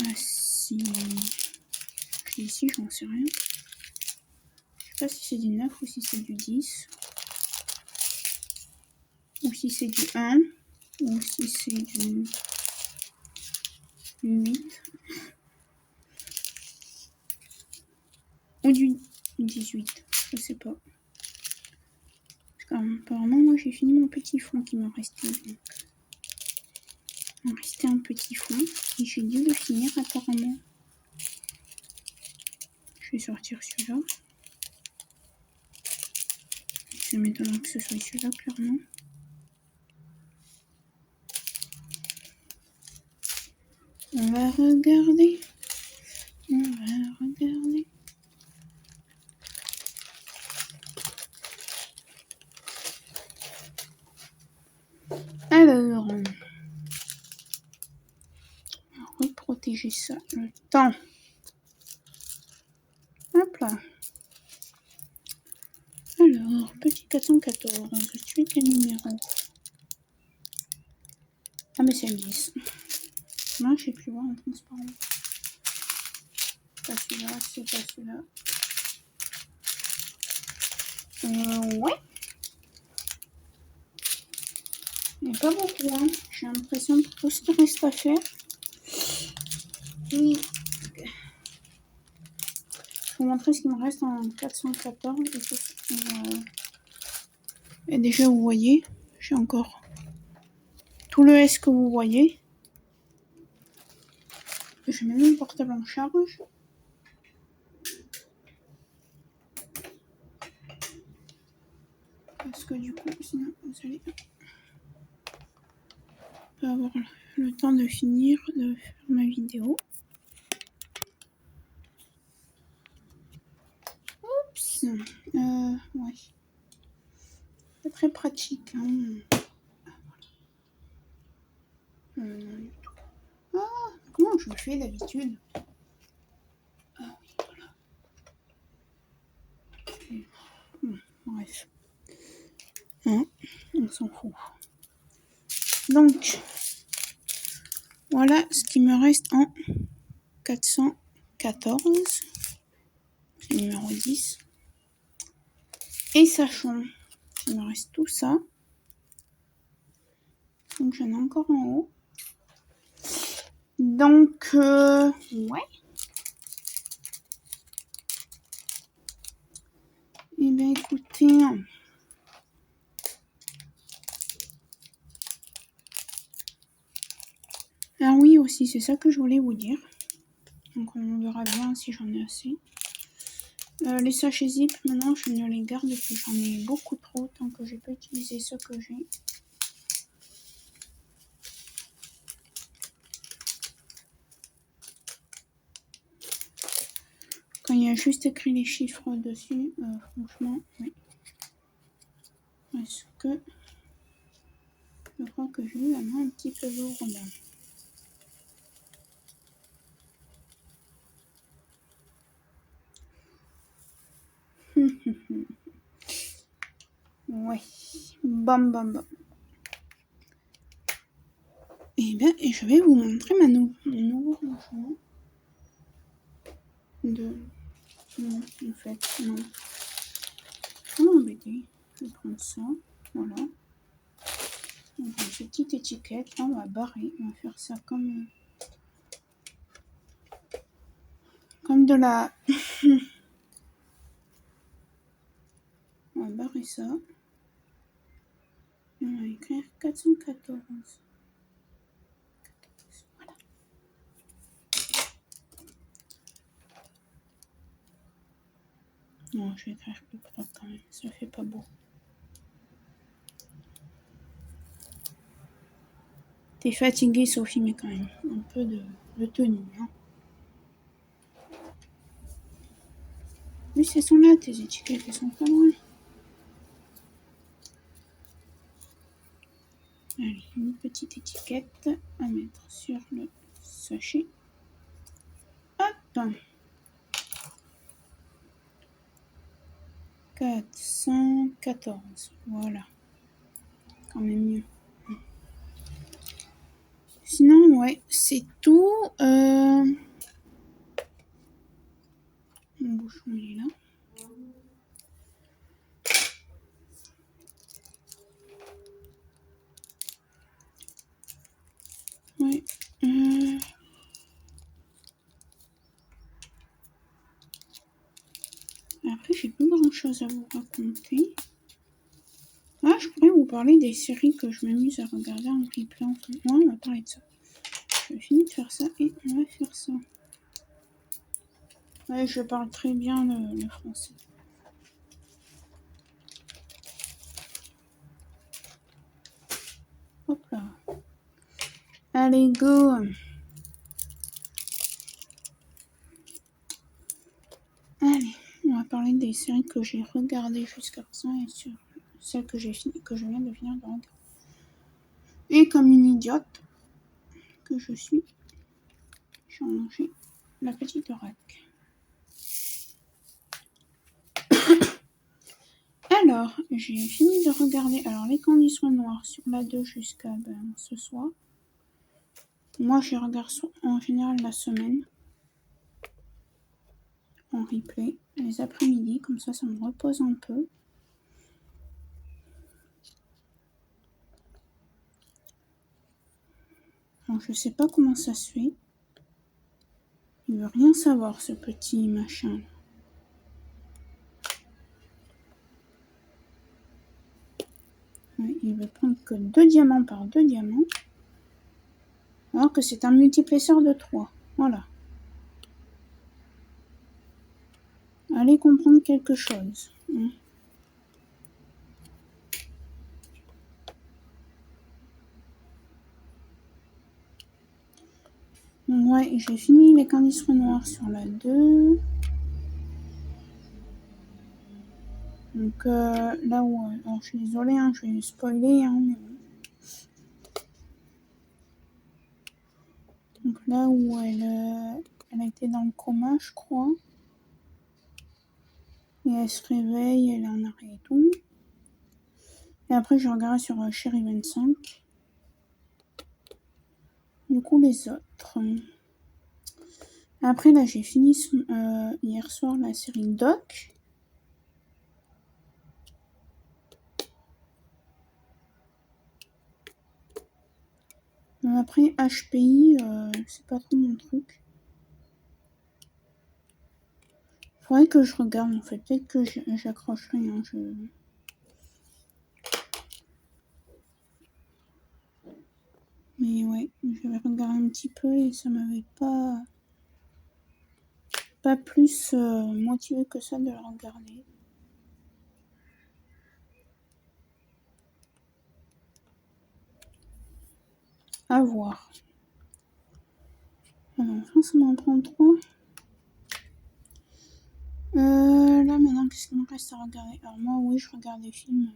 Ah si. Ici, j'en sais rien. Je sais pas si c'est du 9 ou si c'est du 10. Ou si c'est du 1. Ou si c'est du 8. Ou du 18. Je sais pas. Apparemment, moi, j'ai fini mon petit fond qui m'a resté. Donc. Il m'a resté un petit fond. Et j'ai dû le finir apparemment. Je vais sortir celui-là. Ça m'étonnerait que ce soit celui-là, clairement. On va regarder. On va regarder. Alors, on va reprotéger ça le temps. Hop là. Alors, petit 414, tu es quel numéro? Ah mais c'est le 10. Non, je sais plus voir en transparent. Pas celui-là, c'est pas celui-là. Ouais. Il n'y a pas beaucoup, hein. J'ai l'impression de tout ce qui reste à faire. Et... je vais vous montrer ce qui me reste en 414. Et déjà, vous voyez, j'ai encore tout le S que vous voyez. Je mets mon portable en charge. Parce que du coup, sinon, vous allez pas avoir le temps de finir de faire ma vidéo. Oups. Ouais. C'est très pratique. Hein. Non du tout. Ah, comment je le fais d'habitude? Ah oui, voilà. Bref. Hein, on s'en fout. Donc, voilà ce qui me reste en 414. C'est le numéro 10. Et sachant qu'il me reste tout ça. Donc j'en ai encore en haut. Donc, ouais. Eh bien, écoutez. Ah oui, aussi, c'est ça que je voulais vous dire. Donc, on verra bien si j'en ai assez. Les sachets zip, maintenant, je ne les garde plus. J'en ai beaucoup trop tant que j'ai pas utilisé ce que j'ai. Quand il y a juste écrit les chiffres dessus, franchement, oui. Parce que je crois que j'ai eu la main un petit peu lourde. Ouais. Bam bam bam. Et bien, je vais vous montrer mon nouveau rangement. Non, en fait, non. Je vais m'embêter. Je vais prendre ça. Voilà. Donc, une petite étiquette. Là, on va barrer. On va faire ça comme de la... on va barrer ça. Et on va écrire 414. Voilà. Non, je vais écrire plus propre quand même. Ça fait pas beau. T'es fatiguée, Sophie, mais quand même. Un peu de tenue. Hein. plus, elles sont là, tes étiquettes, elles sont pas loin. Allez, une petite étiquette à mettre sur le sachet. Hop! 414, voilà. Quand même mieux. Sinon, ouais, c'est tout. Mon bouchon, il est là. Ouais. Après, j'ai pas grand chose à vous raconter. Ah, je pourrais vous parler des séries que je m'amuse à regarder en replay. En fait. Ouais, on va parler de ça. Je finis de faire ça et on va faire ça. Ouais, je parle très bien le français. Hop là. Allez, go! Allez, on va parler des séries que j'ai regardées jusqu'à présent et sur celles que j'ai fini, que je viens de finir de regarder. Et comme une idiote que je suis, j'ai rangé la petite rack. Alors, j'ai fini de regarder Les Conditions Noires sur la 2 jusqu'à ce soir. Moi, je regarde en général la semaine en replay, les après-midi, comme ça me repose un peu. Alors, je sais pas comment ça se fait. Il veut rien savoir, ce petit machin. Ouais, il veut prendre que 2 diamants par 2 diamants. Alors que c'est un multiplesseur de 3. Voilà. Allez comprendre quelque chose. Hein. Ouais, j'ai fini les conditions noires sur la 2. Donc là où... alors je suis désolée, hein, je vais spoiler, hein, mais bon. Donc là où elle a été dans le coma, je crois. Et elle se réveille, elle est en arrêt et tout. Et après, je regarde sur Chérie 25. Du coup, les autres. Après, là, j'ai fini hier soir la série Doc. Après, HPI, c'est pas trop mon truc. Faudrait que je regarde, en fait. Peut-être que j'accrocherai. Hein, Mais ouais, j'avais regardé un petit peu et ça m'avait pas plus motivé que ça de le regarder. À voir. Alors, enfin, ça m'en prend 3. Là, maintenant, qu'est-ce qu'il me reste à regarder? Alors, moi, oui, je regarde des films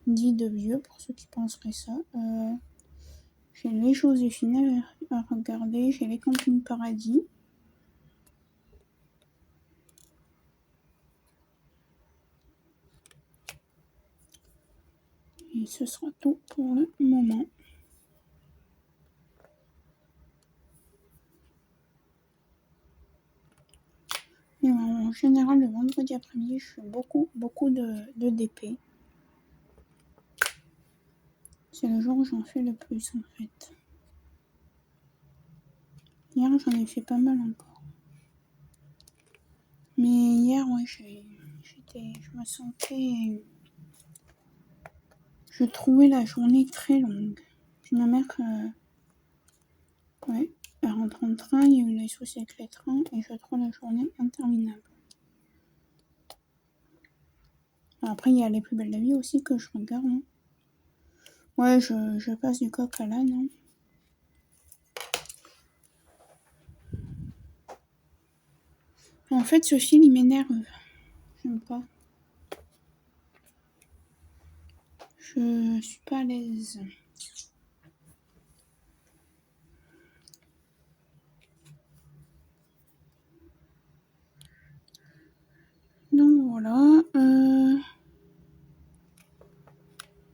dits de vieux, pour ceux qui penseraient ça. J'ai Les Joséphine à regarder. J'ai Les Campings Paradis. Et ce sera tout pour le moment. Et en général, le vendredi après-midi, je fais beaucoup de DP. C'est le jour où j'en fais le plus, en fait. Hier, j'en ai fait pas mal encore. Mais hier, ouais, je me sentais... Je trouvais la journée très longue. Puis ma mère, ouais, elle rentre en train, il y a eu les soucis avec les trains, et je trouve la journée interminable. Après, il y a Les Plus Belles de la Vie aussi que je regarde. Hein. Ouais, je passe du coq à l'âne. Hein. En fait, ce fil, il m'énerve. J'aime pas. Je suis pas à l'aise. Donc voilà.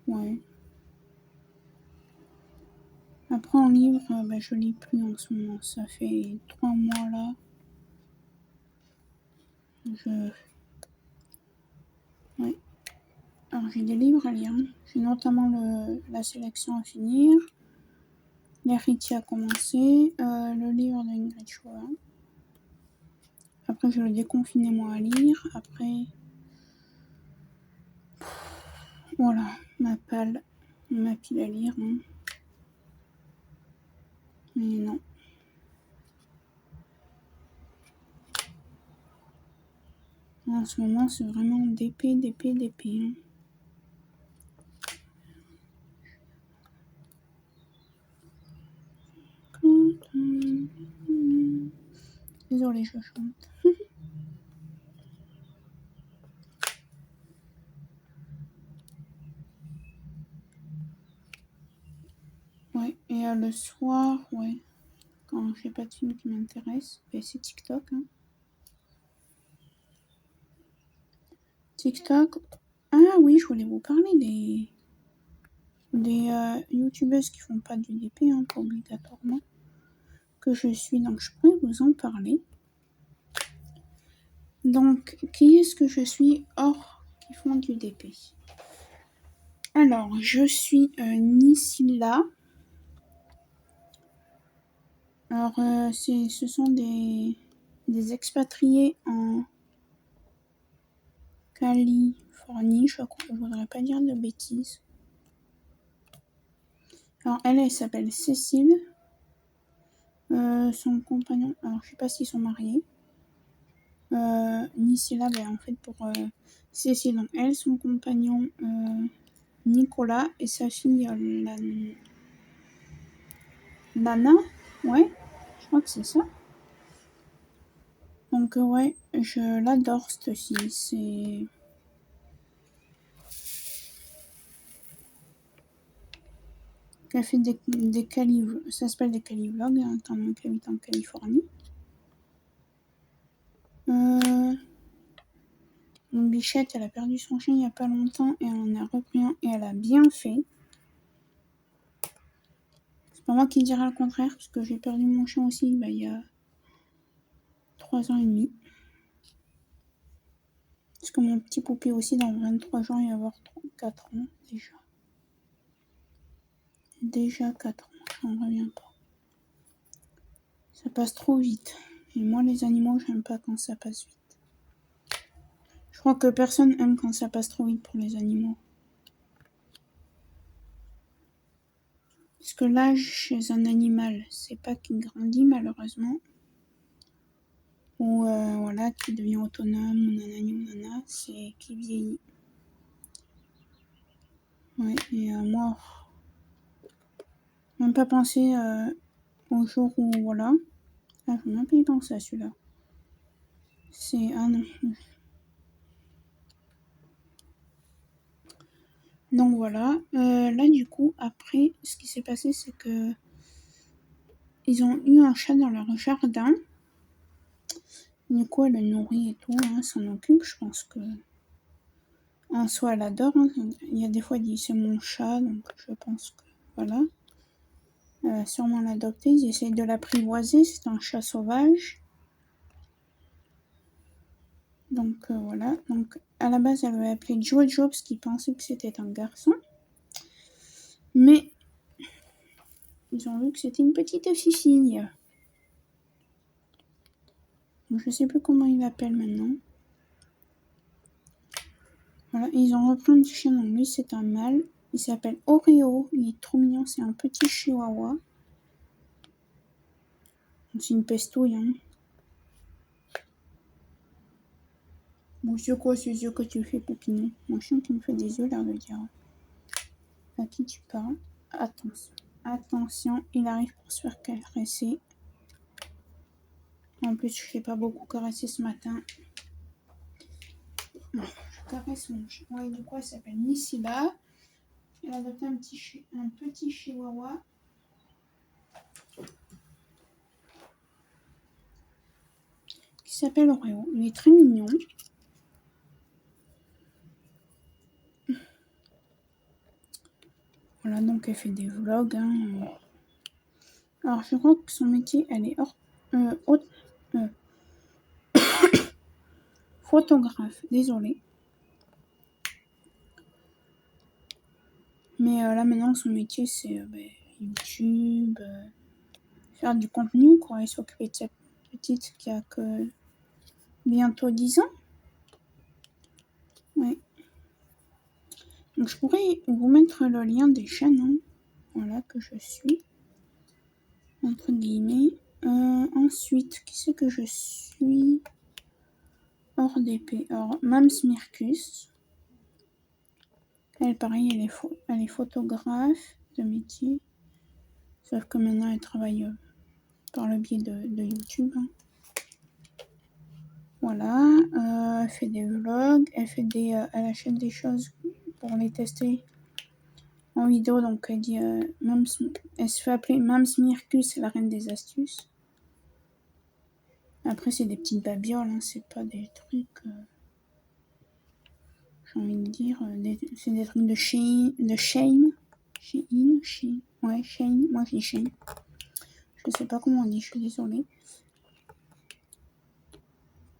Ouais. Après en livre, je lis plus en ce moment. Ça fait 3 mois là. Ouais. Alors j'ai des livres à lire. J'ai notamment la sélection à finir. L'héritier a commencé. Le livre d'Ingrid Shoah. Après j'ai le déconfinement à lire. Après... Voilà, ma pile à lire. Hein. Mais non. En ce moment, c'est vraiment d'épée. Hein. Désolée, je chante. Ouais, et le soir, ouais, quand j'ai pas de film qui m'intéresse, c'est TikTok. Hein. TikTok. Ah oui, je voulais vous parler des youtubeuses qui font pas du DP, hein, pas obligatoirement, que je suis, donc je pourrais vous en parler. Donc, qui est-ce que je suis hors qui font du DP? Alors, je suis Nisila. Alors, ce sont des expatriés en Californie, je crois. Je voudrais pas dire de bêtises. Alors, elle s'appelle Cécile. Son compagnon, alors je sais pas s'ils sont mariés. Nisila, en fait, pour Cécile, donc elle, son compagnon Nicolas et sa fille Lana. Ouais, je crois que c'est ça. Donc, ouais, je l'adore cette fille. C'est. Elle fait des ça s'appelle des calivlogs, hein, étant donné qu'elle habite en Californie. Une bichette, elle a perdu son chien il n'y a pas longtemps et elle en a repris un et elle a bien fait. C'est pas moi qui dirais le contraire, parce que j'ai perdu mon chien aussi il y a 3 ans et demi. Parce que mon petit poupée aussi, dans 23 jours, il va avoir 4 ans déjà. Déjà 4 ans, j'en reviens pas. Ça passe trop vite. Et moi, les animaux, j'aime pas quand ça passe vite. Je crois que personne aime quand ça passe trop vite pour les animaux. Parce que l'âge chez un animal, c'est pas qu'il grandit malheureusement. Ou voilà, qui devient autonome, ou nanani ou nana, c'est qu'il vieillit. Ouais, et moi, même pas penser au jour où, voilà. Ah, je vais même pas y penser à celui-là. C'est. Ah non. Donc voilà. Là, du coup, après, ce qui s'est passé, c'est que. Ils ont eu un chat dans leur jardin. Du coup, elle le nourrit et tout, hein, s'en occupe. Je pense que. En soi, elle adore. Hein. Il y a des fois, elle dit c'est mon chat, donc je pense que. Voilà. Sûrement l'adopter. Ils essayent de l'apprivoiser. C'est un chat sauvage. Donc voilà. Donc à la base, elle avait appelé Jojo parce qu'il pensait que c'était un garçon. Mais ils ont vu que c'était une petite fille. Je sais plus comment il l'appelle maintenant. Voilà, ils ont repris un petit chien. Donc lui, c'est un mâle. Il s'appelle Oreo. Il est trop mignon. C'est un petit chihuahua. C'est une pestouille, hein. Bon, c'est quoi ces yeux que tu fais, Poupinou? Mon chien qui me fait des yeux, l'air de dire. À qui tu parles? Attention. Attention, il arrive pour se faire caresser. En plus, je ne l'ai pas beaucoup caressé ce matin. Non, je caresse mon chien. Ouais, du coup, elle s'appelle Missiba. Elle a adopté un petit chihuahua. Qui s'appelle Oreo. Il est très mignon. Voilà, donc elle fait des vlogs. Hein. Alors, je crois que son métier, elle est photographe. Désolée. Mais là, maintenant, son métier, c'est YouTube, faire du contenu, quoi. Et s'occuper de cette petite qui a que bientôt 10 ans. Ouais. Donc, je pourrais vous mettre le lien des chaînes, hein. Voilà, que je suis. Entre guillemets. Ensuite, qui c'est que je suis? Hors d'épée. Alors, Mams Mirkus. Elle, pareil, elle est photographe de métier. Sauf que maintenant, elle travaille par le biais de YouTube. Hein. Voilà. Elle fait des vlogs. Elle achète des choses pour les tester en vidéo. Donc, elle dit elle se fait appeler Mams Mirkus, la reine des astuces. Après, c'est des petites babioles. Hein, c'est pas des trucs... j'ai envie de dire, c'est des trucs de Shein. Ouais, Shein. Moi, je dis Shein. Je sais pas comment on dit, je suis désolée.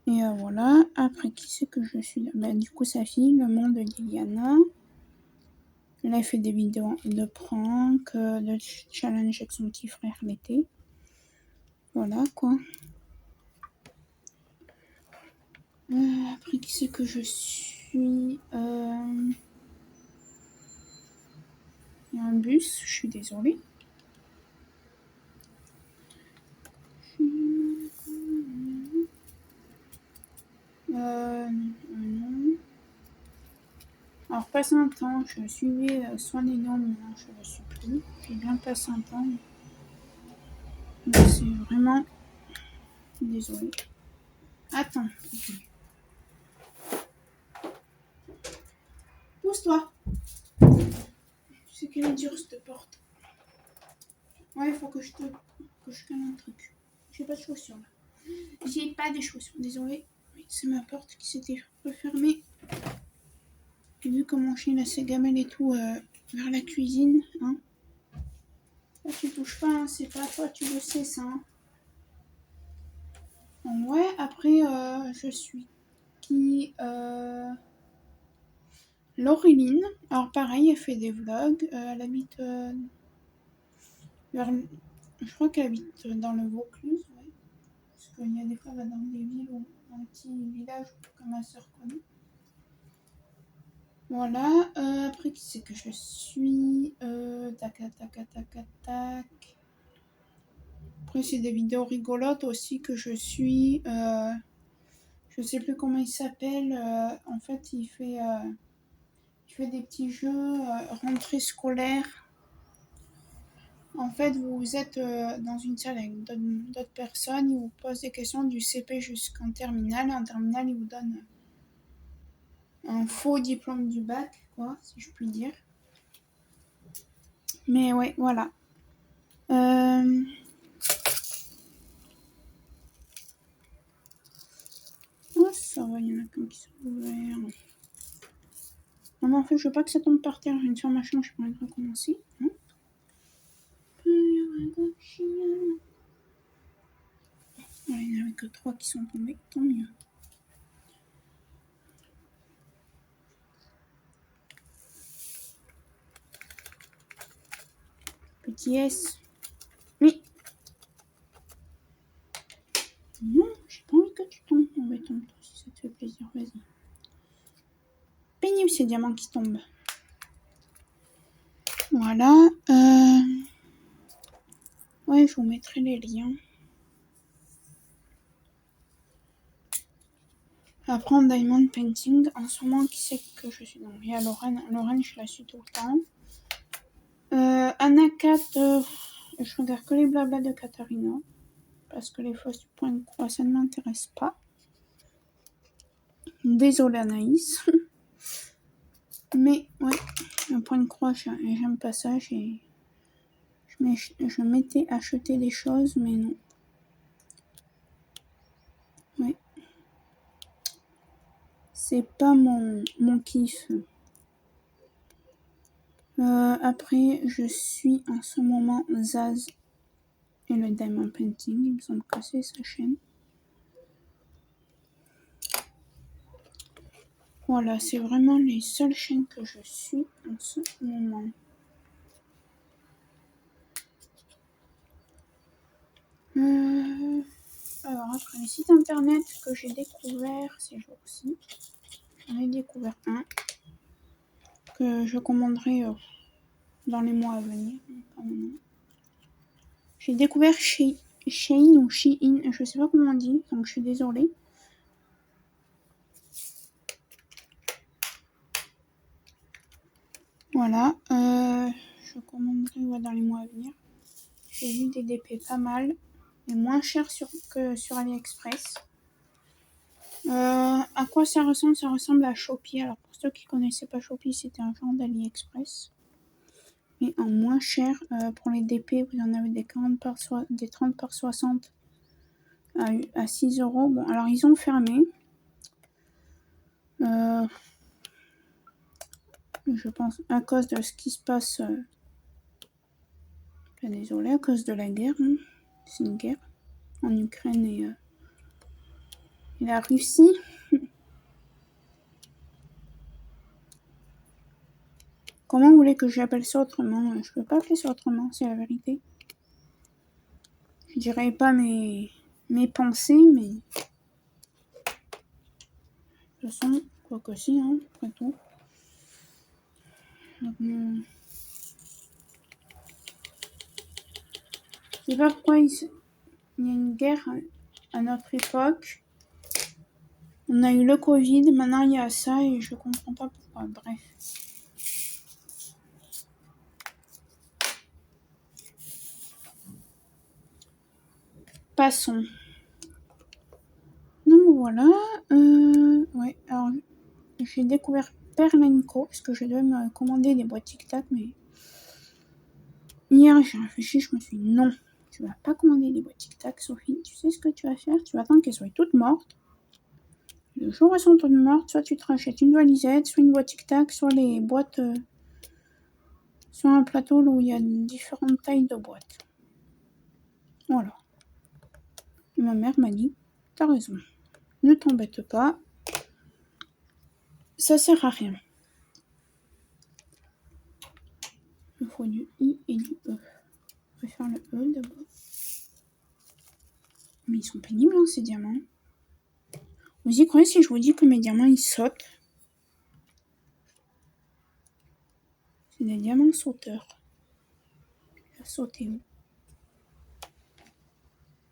Et voilà. Après, qui c'est que je suis là? Du coup, sa fille, le monde de Liliana. Là, elle fait des vidéos de prank, de challenge avec son petit frère l'été. Voilà, quoi. Après, qui c'est que je suis? Il y a un bus, je suis désolée. Non. Alors, passé un temps, je suivais Soin des dents, maintenant je ne le suis plus. J'ai bien passé un temps. Mais c'est vraiment... Désolée. Attends. Pousse-toi. Tu sais qu'elle est dure cette porte. Ouais, il faut que je calme un truc. J'ai pas de chaussures là. J'ai pas de chaussures, désolée. Oui, c'est ma porte qui s'était refermée. J'ai vu comment chien a ses gamelles et tout vers la cuisine. Hein. Là, tu touches pas, hein, c'est pas toi, tu le sais ça. Hein. Donc, ouais, après, je suis qui Laureline. Alors, pareil, elle fait des vlogs. Elle habite je crois qu'elle habite dans le Vaucluse, ouais. Parce qu'il y a des fois, elle va dans des villes ou dans des petits villages que ma soeur connaît. Voilà. Après, qui c'est que je suis tac. Après, c'est des vidéos rigolotes aussi que je suis. Je sais plus comment il s'appelle. En fait, il fait des petits jeux rentrée scolaire. En fait, vous êtes dans une salle avec d'autres personnes. Ils vous posent des questions du CP jusqu'en terminale. En terminale, ils vous donnent un faux diplôme du bac, quoi, si je puis dire. Mais ouais, voilà. Oh, ça va, il y en a qu'un qui s'est ouvert. Non, mais en fait, je veux pas que ça tombe par terre. Je viens de faire ma chambre, je pourrais recommencer. Hein. Ouais, il n'y en avait que 3 qui sont tombés, tant mieux. Petit S. Oui. Non, j'ai pas envie que tu tombes. On va tomber si ça te fait plaisir, vas-y. Pénible ces diamants qui tombent. Voilà. Ouais, je vous mettrai les liens. Après, en Diamond Painting, en ce moment, qui c'est que je suis? Donc, il y a Lorraine. Lorraine, je la suis tout le temps. Anakat, je regarde que les blabla de Katharina. parce que les fausses points de croix, ça ne m'intéresse pas. Désolée Anaïs. Mais ouais, le point de croix, j'aime pas ça. Je m'étais acheté des choses, mais non. Ouais. C'est pas mon kiff. Après, je suis en ce moment Zaz et le Diamond Painting. Il me semble que c'est sa chaîne. Voilà, c'est vraiment les seules chaînes que je suis en ce moment. Alors après, les sites internet que j'ai découvert ces jours-ci, j'en ai découvert un que je commanderai dans les mois à venir. J'ai découvert Shein ou Shein, je sais pas comment on dit, donc je suis désolée. Voilà, je commanderai dans les mois à venir. J'ai vu des DP pas mal, et moins cher que sur AliExpress. À quoi ça ressemble? Ça ressemble à Shopee. Alors pour ceux qui connaissaient pas Shopee, c'était un genre d'AliExpress. Mais en moins cher, pour les DP, vous en avez des 30 par 60 à 6 €. Bon, alors ils ont fermé. Je pense à cause de ce qui se passe. Désolée, à cause de la guerre. Hein. C'est une guerre en Ukraine et la Russie. Comment vous voulez que j'appelle ça autrement? Je peux pas appeler ça autrement, c'est la vérité. Je dirais pas mes pensées, mais de toute façon, quoi que si, hein, après tout. Donc, je sais pas pourquoi il y a une guerre à notre époque. On a eu le Covid, maintenant il y a ça et je comprends pas pourquoi. Bref. Passons. Donc voilà. Ouais, alors j'ai découvert Perlenco parce que je devais me commander des boîtes Tic Tac, mais hier j'ai réfléchi, je me suis dit non, tu vas pas commander des boîtes Tic Tac, Sophie. Tu sais ce que tu vas faire? Tu vas attendre qu'elles soient toutes mortes. Le jour où elles sont toutes mortes, soit tu te rachètes une valisette, soit une boîte Tic Tac, soit les boîtes sur un plateau où il y a différentes tailles de boîtes. Voilà. Et ma mère m'a dit, t'as raison, ne t'embête pas, ça sert à rien. Il faut du I et du E. Je vais faire le E d'abord. Mais ils sont pénibles, hein, ces diamants. Vous y croyez si je vous dis que mes diamants, ils sautent? C'est des diamants sauteurs. Il va sauter où?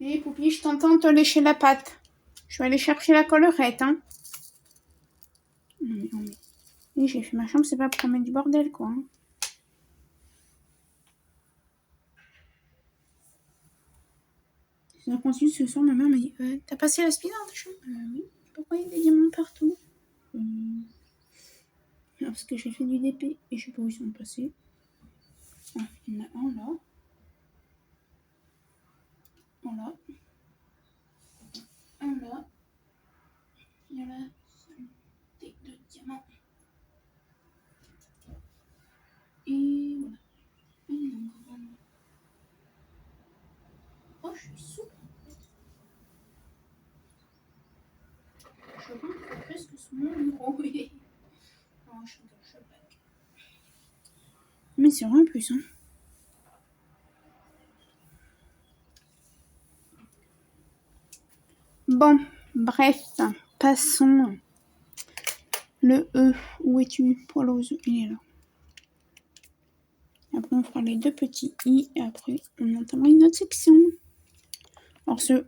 Hé, Poupie, je t'entends te lécher la patte. Je vais aller chercher la collerette, hein. Non, mais... Et j'ai fait ma chambre, c'est pas pour mettre du bordel, quoi. Hein. J'ai conçu ce soir, ma mère m'a dit t'as passé l'aspirateur dans ta chambre? Oui. Pourquoi il y a des diamants partout? Parce que j'ai fait du DP et je sais pas où ils sont passés. Ah, il y en a un là. Voilà. Un là. Il y a là des deux diamants. Et voilà. Et il y en a encore un là. Oh, je suis souple. Je rentre presque sous mon bureau. Oh, je blague. Mais c'est vrai en plus, hein. Bon, bref, passons. Le E, où es-tu? Poil aux œufs, il est là. Après, on fera les deux petits I et après, on entamera une autre section. Alors, ce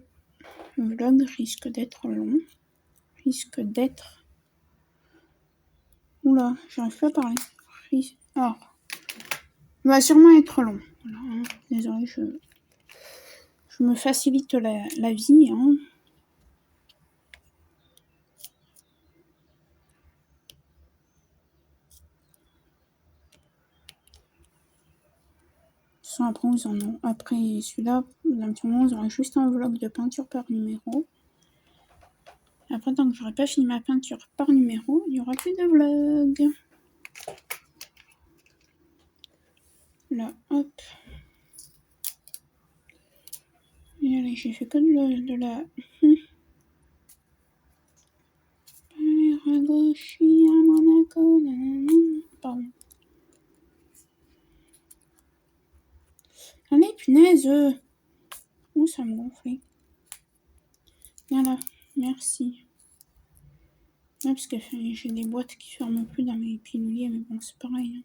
vlog risque d'être long. Oula, j'arrive pas à parler. Alors, il va sûrement être long. Voilà, hein. Désolée, Je me facilite la vie, hein. Après, après celui-là, dans un petit moment, vous aurez juste un vlog de peinture par numéro. Après, tant que j'aurai pas fini ma peinture par numéro, il n'y aura plus de vlog. Là, hop. Et allez, j'ai fait que de la... Pardon. Allez, punaise. Ouh, ça me gonflait. Voilà, merci. Ouais, parce que j'ai des boîtes qui ferment plus dans mes piluliers, mais bon, c'est pareil. Hein.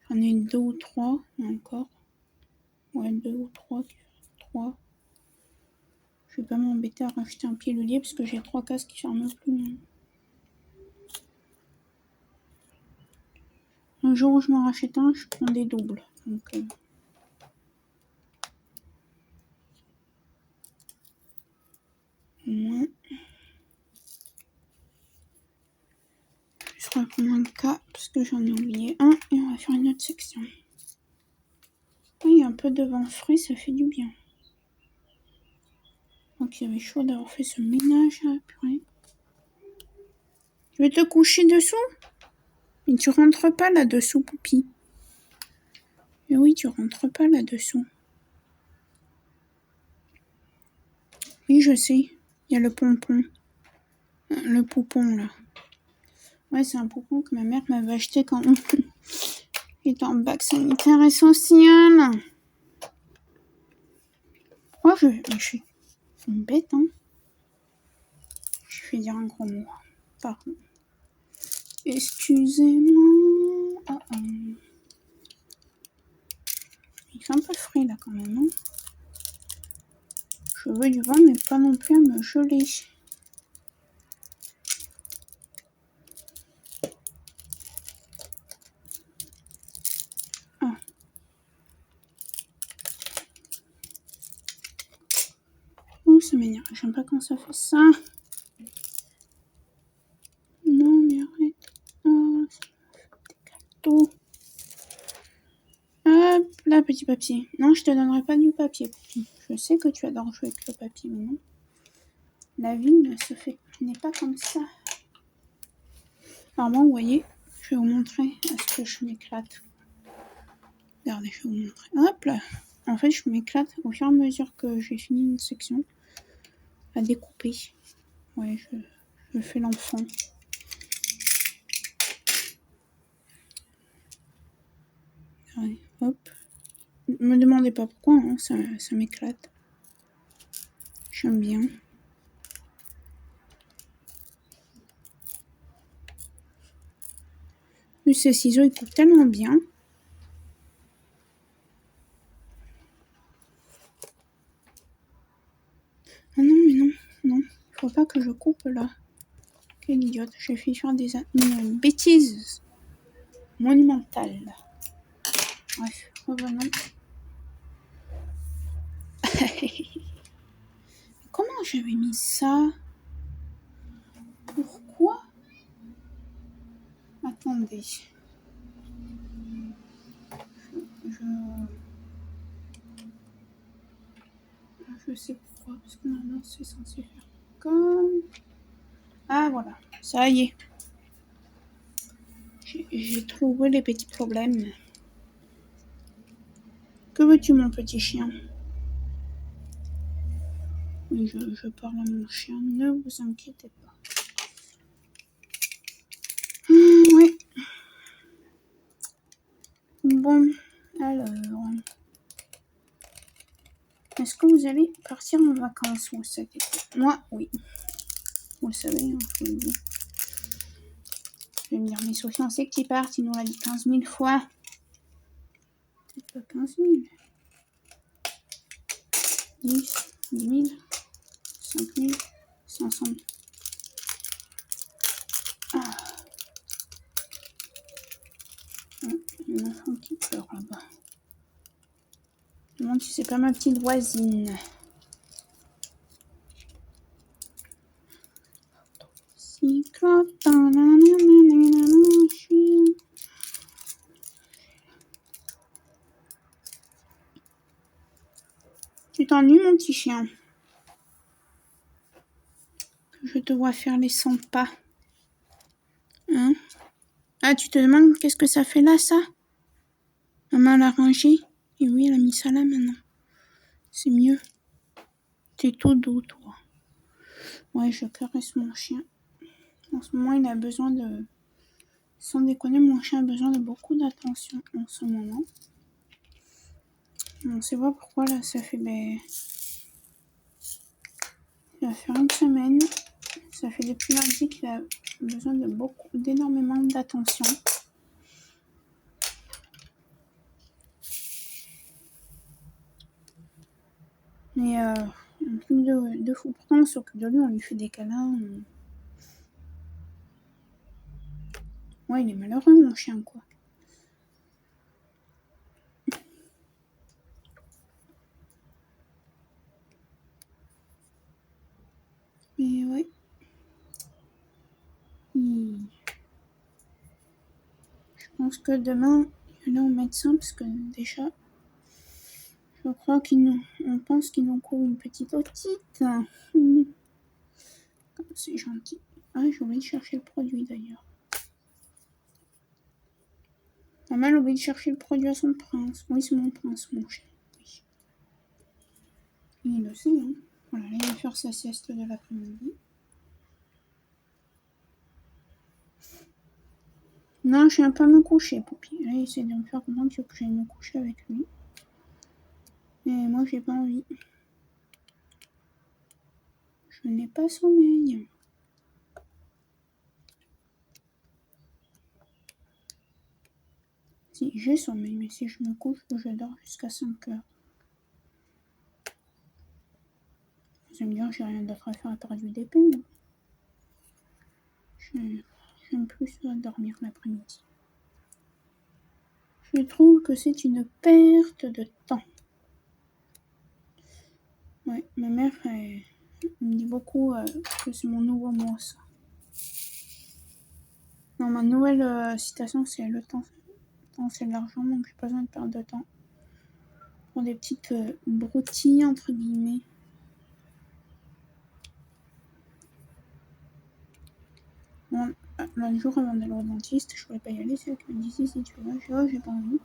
J'en ai 2 ou 3 encore. Ouais, 2 ou 3. 3. Je vais pas m'embêter à racheter un pilulier parce que j'ai 3 cases qui ferment plus. Hein. Un jour où je m'en rachète un, je prends des doubles. Donc, moins. Je reprends un cas parce que j'en ai oublié un et on va faire une autre section. Il y a un peu de vent frais, ça fait du bien. Donc il y avait chaud d'avoir fait ce ménage là, purée. Tu veux te coucher dessous? Mais tu rentres pas là-dessous, Poupi. Mais oui, tu rentres pas là-dessous. Oui, je sais. Il y a le pompon. Le poupon, là. Ouais, c'est un poupon que ma mère m'avait acheté quand on était en bac sanitaire et social. Oh, je suis une bête, hein. Je vais dire un gros mot. Pardon. Excusez-moi. Oh, oh. Il fait un peu frais, là, quand même, hein. Je veux du vin, mais pas non plus à me geler. Ah. Oh, ça m'énerve. J'aime pas quand ça fait ça. Non, mais arrête. Oh, ça fait des gâteaux. Hop, là, petit papier. Non, je te donnerai pas du papier. Je sais que tu adores jouer avec le papier, mais non. La vie n'est pas comme ça. Alors moi, vous voyez, je vais vous montrer à ce que je m'éclate. Regardez, je vais vous montrer. Hop là. En fait, je m'éclate au fur et à mesure que j'ai fini une section à découper. Ouais, je fais l'enfant. Ouais, hop. Me demandez pas pourquoi, hein, ça m'éclate. J'aime bien. Plus ces ciseaux, ils coupent tellement bien. Ah non, mais non, non. Faut pas que je coupe là. Quelle idiote. J'ai fait faire une bêtise monumentale. Bref, revenons. Comment j'avais mis ça? Pourquoi? Attendez. Je sais pourquoi. Parce que normalement, c'est censé faire comme... Ah, voilà. Ça y est. J'ai trouvé les petits problèmes. Que veux-tu, mon petit chien? Oui, je parle à mon chien. Ne vous inquiétez pas. Oui. Bon, alors... Est-ce que vous allez partir en vacances, vous cet été? Moi, oui. Vous le savez, hein, je vous le dis. Je vais me dire, mais Sophie, on sait que tu partes, il nous l'a dit 15 000 fois. Peut-être pas 15 000. 10, 10 000, 5 000, 500 000. Ah. Il y a un enfant qui pleure là-bas. demande si c'est pas ma petite voisine. Tu t'ennuies, mon petit chien? Je te vois faire les 100 pas. Hein? Ah, tu te demandes qu'est-ce que ça fait là, ça? Maman l'a rangé. Et oui, elle a mis ça là maintenant. C'est mieux. T'es tout doux, toi. Ouais, je caresse mon chien. En ce moment, il a besoin de... Sans déconner, mon chien a besoin de beaucoup d'attention en ce moment. On sait pas pourquoi, là, ça fait... Ça va faire une semaine. Ça fait depuis lundi qu'il a besoin de d'énormément d'attention. Mais un truc de fou. Pourtant, on s'occupe de lui, on lui fait des câlins. Ouais, il est malheureux, mon chien, quoi. Mais ouais. Je pense que demain, il est au médecin parce que déjà, je crois on pense qu'il nous court une petite otite. C'est gentil. Ah, j'ai oublié de chercher le produit d'ailleurs. Maman a oublié de chercher le produit à son prince. Oui, c'est mon prince, mon chien. Oui. Il le sait, hein. Voilà, il va faire sa sieste de l'après-midi. Non, je viens pas me coucher, Poupie. Là, il essaie de me faire comprendre que j'aille me coucher avec lui. Et moi, j'ai pas envie. Je n'ai pas sommeil. Si, j'ai sommeil, mais si je me couche, je dors jusqu'à 5 heures. Vous allez me dire, j'ai rien d'autre à faire à part du DP, mais j'aime plus dormir l'après-midi. Je trouve que c'est une perte de temps. Ouais, ma mère, elle me dit beaucoup que c'est mon nouveau mot, ça. Non, ma nouvelle citation, c'est le temps. Le temps, c'est de l'argent, donc j'ai pas besoin de perdre de temps. Pour des petites broutilles, entre guillemets. Bon, l'autre jour, avant d'aller au dentiste, je voulais pas y aller, c'est elle qui me disait si tu veux. Je dis, oh, j'ai pas envie.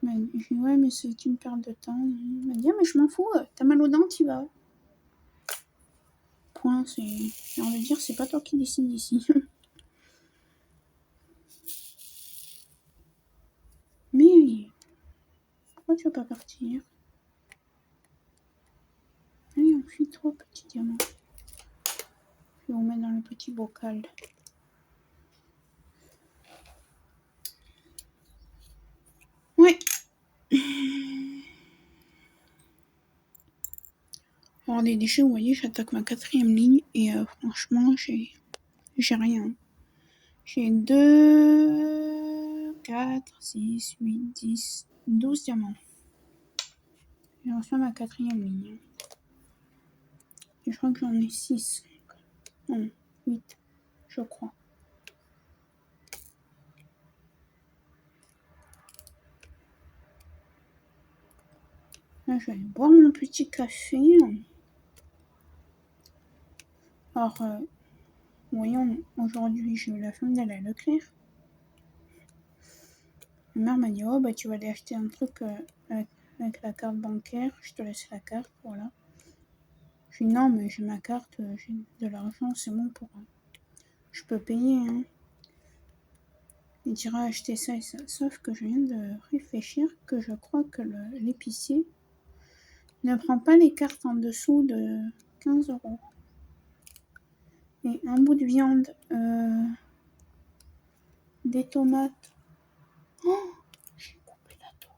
Je dis, ouais, mais c'est une perte de temps. Elle m'a dit, ah, mais je m'en fous, t'as mal aux dents, t'y vas. Point, j'ai envie de dire, c'est pas toi qui décides ici. Mais pourquoi tu veux pas partir? Allez, enfuis-toi, petit diamant. Je vais vous mettre dans le petit bocal. Ouais. Alors, des déchets, vous voyez, j'attaque ma 4e ligne et franchement, j'ai rien. J'ai 2, 4, 6, 8, 10, 12 diamants. J'ai reçu ma 4e ligne. Et je crois que j'en ai 6. Non, 8, je crois. Là, je vais aller boire mon petit café. Alors, voyons, aujourd'hui, j'ai eu la flemme d'aller à Leclerc. Ma mère m'a dit, oh, bah, tu vas aller acheter un truc avec la carte bancaire. Je te laisse la carte, voilà. Je dis, non, mais j'ai ma carte, j'ai de l'argent, c'est bon pour... Je peux payer, hein. Il dira acheter ça et ça. Sauf que je viens de réfléchir que je crois que l'épicier ne prend pas les cartes en dessous de 15 €. Et un bout de viande, des tomates. Oh, j'ai coupé la toile.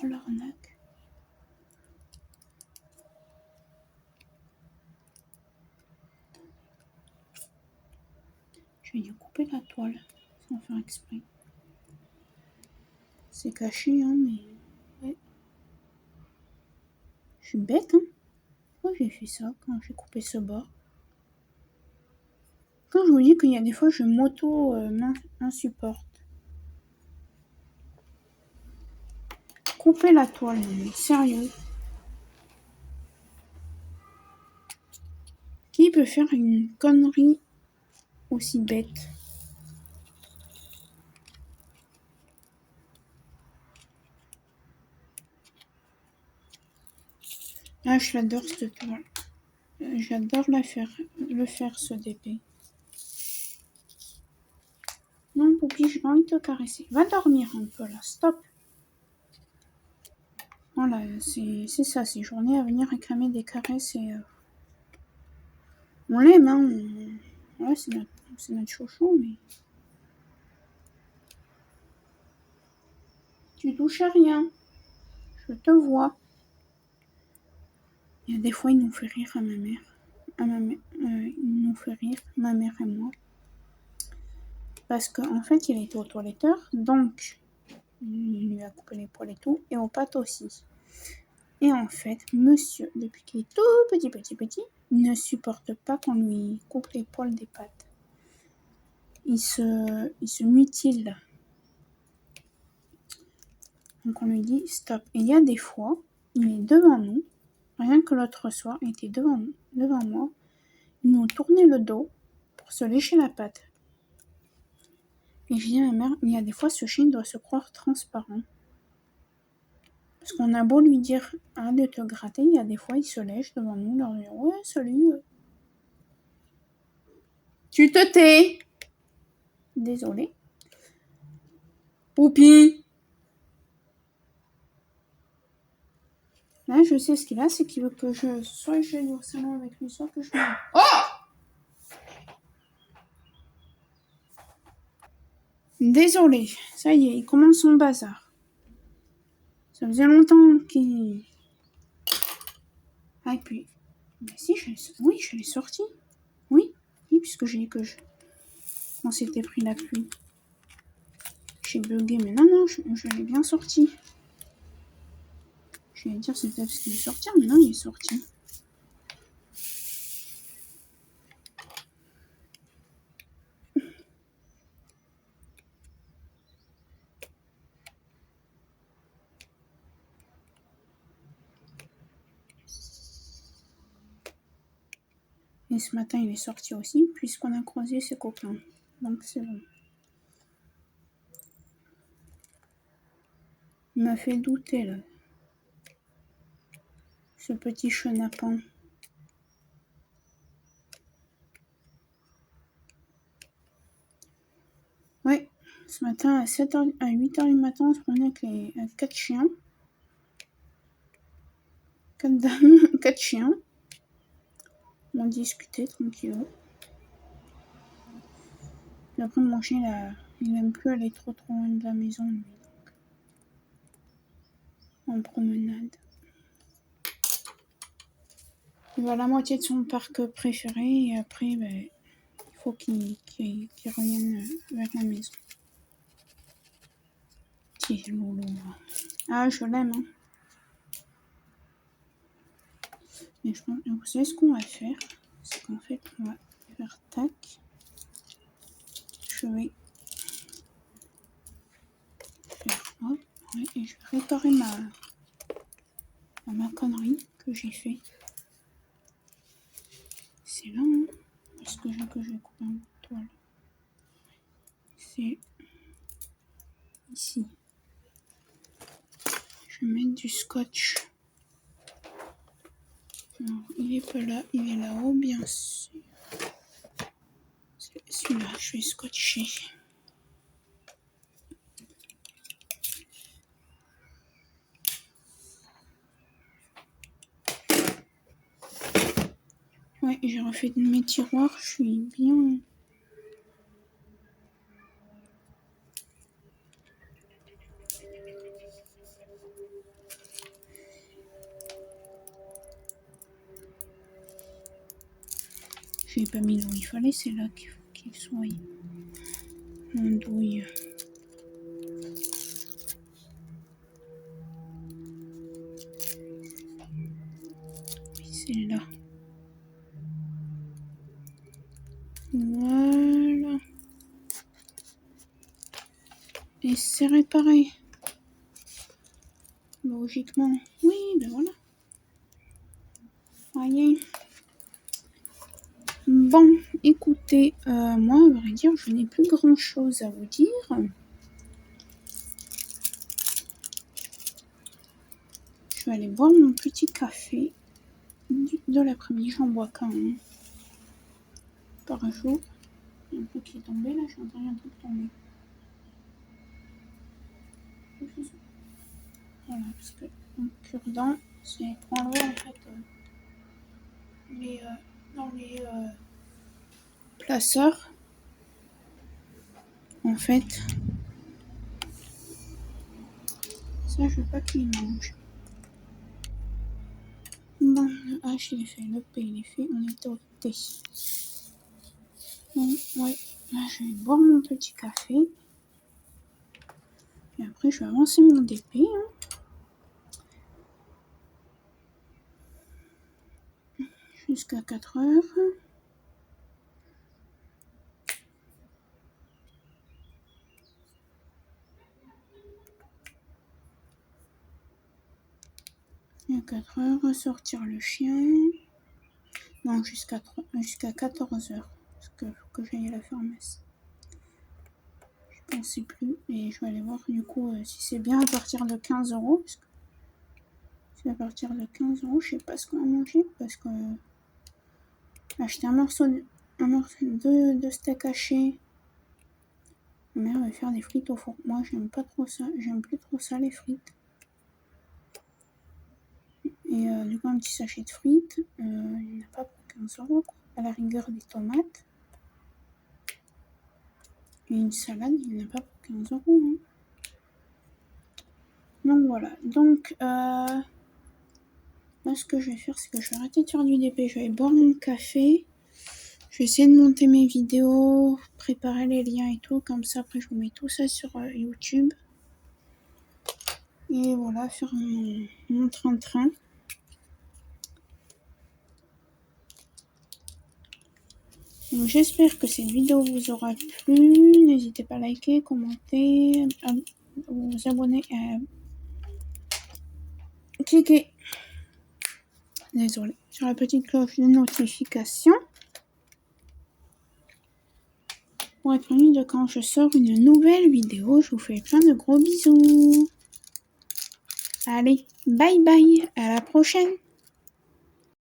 Oh, l'arnaque. Je vais dû couper la toile sans faire exprès. C'est caché, hein, mais... Ouais. suis bête, hein. Pourquoi j'ai fait ça quand j'ai coupé ce bord? Quand je vous dis qu'il y a des fois, je m'insupporte. Couper la toile, mais sérieux. Qui peut faire une connerie aussi bête? Ah, je l'adore cette toile. J'adore le faire se dépêcher. Non, Poupie, j'ai pas envie de te caresser. Va dormir un peu là, stop. Voilà, c'est ça, ces journées à venir réclamer des caresses et... On l'aime, hein. Ouais, c'est notre chouchou, mais... Tu touches à rien. Je te vois. Il y a des fois, il nous fait rire à ma mère. Il nous fait rire, ma mère et moi. Parce qu'en fait, il était au toiletteur, donc il lui a coupé les poils et tout, et aux pattes aussi. Et en fait, monsieur, depuis qu'il est tout petit, ne supporte pas qu'on lui coupe les poils des pattes. Il se mutile. Donc on lui dit stop. Et il y a des fois, il est devant nous, rien que l'autre soir, il était devant moi, il nous tournait le dos pour se lécher la patte. Et je dis à ma mère, il y a des fois, ce chien doit se croire transparent. Parce qu'on a beau lui dire, arrête de te gratter, il y a des fois, il se lèche devant nous, leur dire, ouais, salut. Tu te tais. Désolée. Poupi. Là, je sais ce qu'il a, c'est qu'il veut que soit j'aille au salon avec lui, soit que je... Oh! Désolée, ça y est, il commence son bazar. Ça faisait longtemps qu'il... Ah, et puis... Mais si, oui, je l'ai sorti. Oui, puisque j'ai dit que on s'était pris la pluie. J'ai bugué, mais non, je l'ai bien sorti. Je vais dire c'est peut-être parce qu'il est sorti, mais non, il est sorti. Et ce matin, il est sorti aussi, puisqu'on a croisé ses copains. Donc c'est bon. Il m'a fait douter, là. Ce petit chenapan. Ouais, ce matin, à 8h du matin, on se promenait avec 4 chiens. 4 dames, 4 chiens. On discutait tranquillement. Et après, mon chien, il aime plus aller trop loin de la maison, lui. En promenade. Il va à la moitié de son parc préféré et après, il faut qu'il revienne vers la maison. Petit loulou. Ah, je l'aime, hein. Mais vous savez ce qu'on va faire? C'est qu'en fait, on va faire tac. Je vais faire hop. Ouais, et je vais réparer ma connerie que j'ai fait. C'est là, hein. Est-ce que je vais couper un bout de toile? C'est ici. Je vais mettre du scotch. Alors, il est pas là, il est là-haut, bien sûr. Celui-là, je vais scotcher. Ouais, j'ai refait mes tiroirs, je suis bien... J'ai pas mis là où il fallait, c'est là qu'il faut qu'il soit. Mon douille. Et c'est réparé. Logiquement. Oui, ben voilà. Voyez. Bon, écoutez, moi, à vrai dire, je n'ai plus grand-chose à vous dire. Je vais aller boire mon petit café de l'après-midi. J'en bois quand même par jour. Il y a un peu qui est tombé, là, je suis en train de tomber. Voilà, parce que un cure-dent, c'est pour enlever en fait dans les placeurs. En fait, ça je veux pas qu'il mange. Bon, le H il est fait, le P il est fait, on est au T. Bon, ouais, là je vais boire mon petit café. Et après je vais avancer mon DP. Jusqu'à 4 heures. Et à 4 heures, sortir le chien. Non, jusqu'à 14 heures. Parce que faut que j'aille à la pharmacie. Je ne sais plus. Et je vais aller voir du coup si c'est bien à partir de 15 euros. Parce que c'est à partir de 15 euros, je sais pas ce qu'on va manger. Parce que acheter un morceau de steak haché. Ma mère va faire des frites au four. Moi, j'aime pas trop ça. J'aime plus trop ça, les frites. Et du coup, un petit sachet de frites. Il n'y en a pas pour 15 euros. Quoi. À la rigueur, des tomates. Et une salade, il n'y en a pas pour 15 euros. Hein. Donc voilà. Donc, là, ce que je vais faire, c'est que je vais arrêter de faire du DP. Je vais boire mon café. Je vais essayer de monter mes vidéos, préparer les liens et tout. Comme ça, après, je vous mets tout ça sur YouTube. Et voilà, faire mon train-train. Donc, j'espère que cette vidéo vous aura plu. N'hésitez pas à liker, commenter, à vous abonner et à cliquer sur la petite cloche de notification pour être prévenu de quand je sors une nouvelle vidéo. Je vous fais plein de gros bisous. Allez, bye bye, à la prochaine.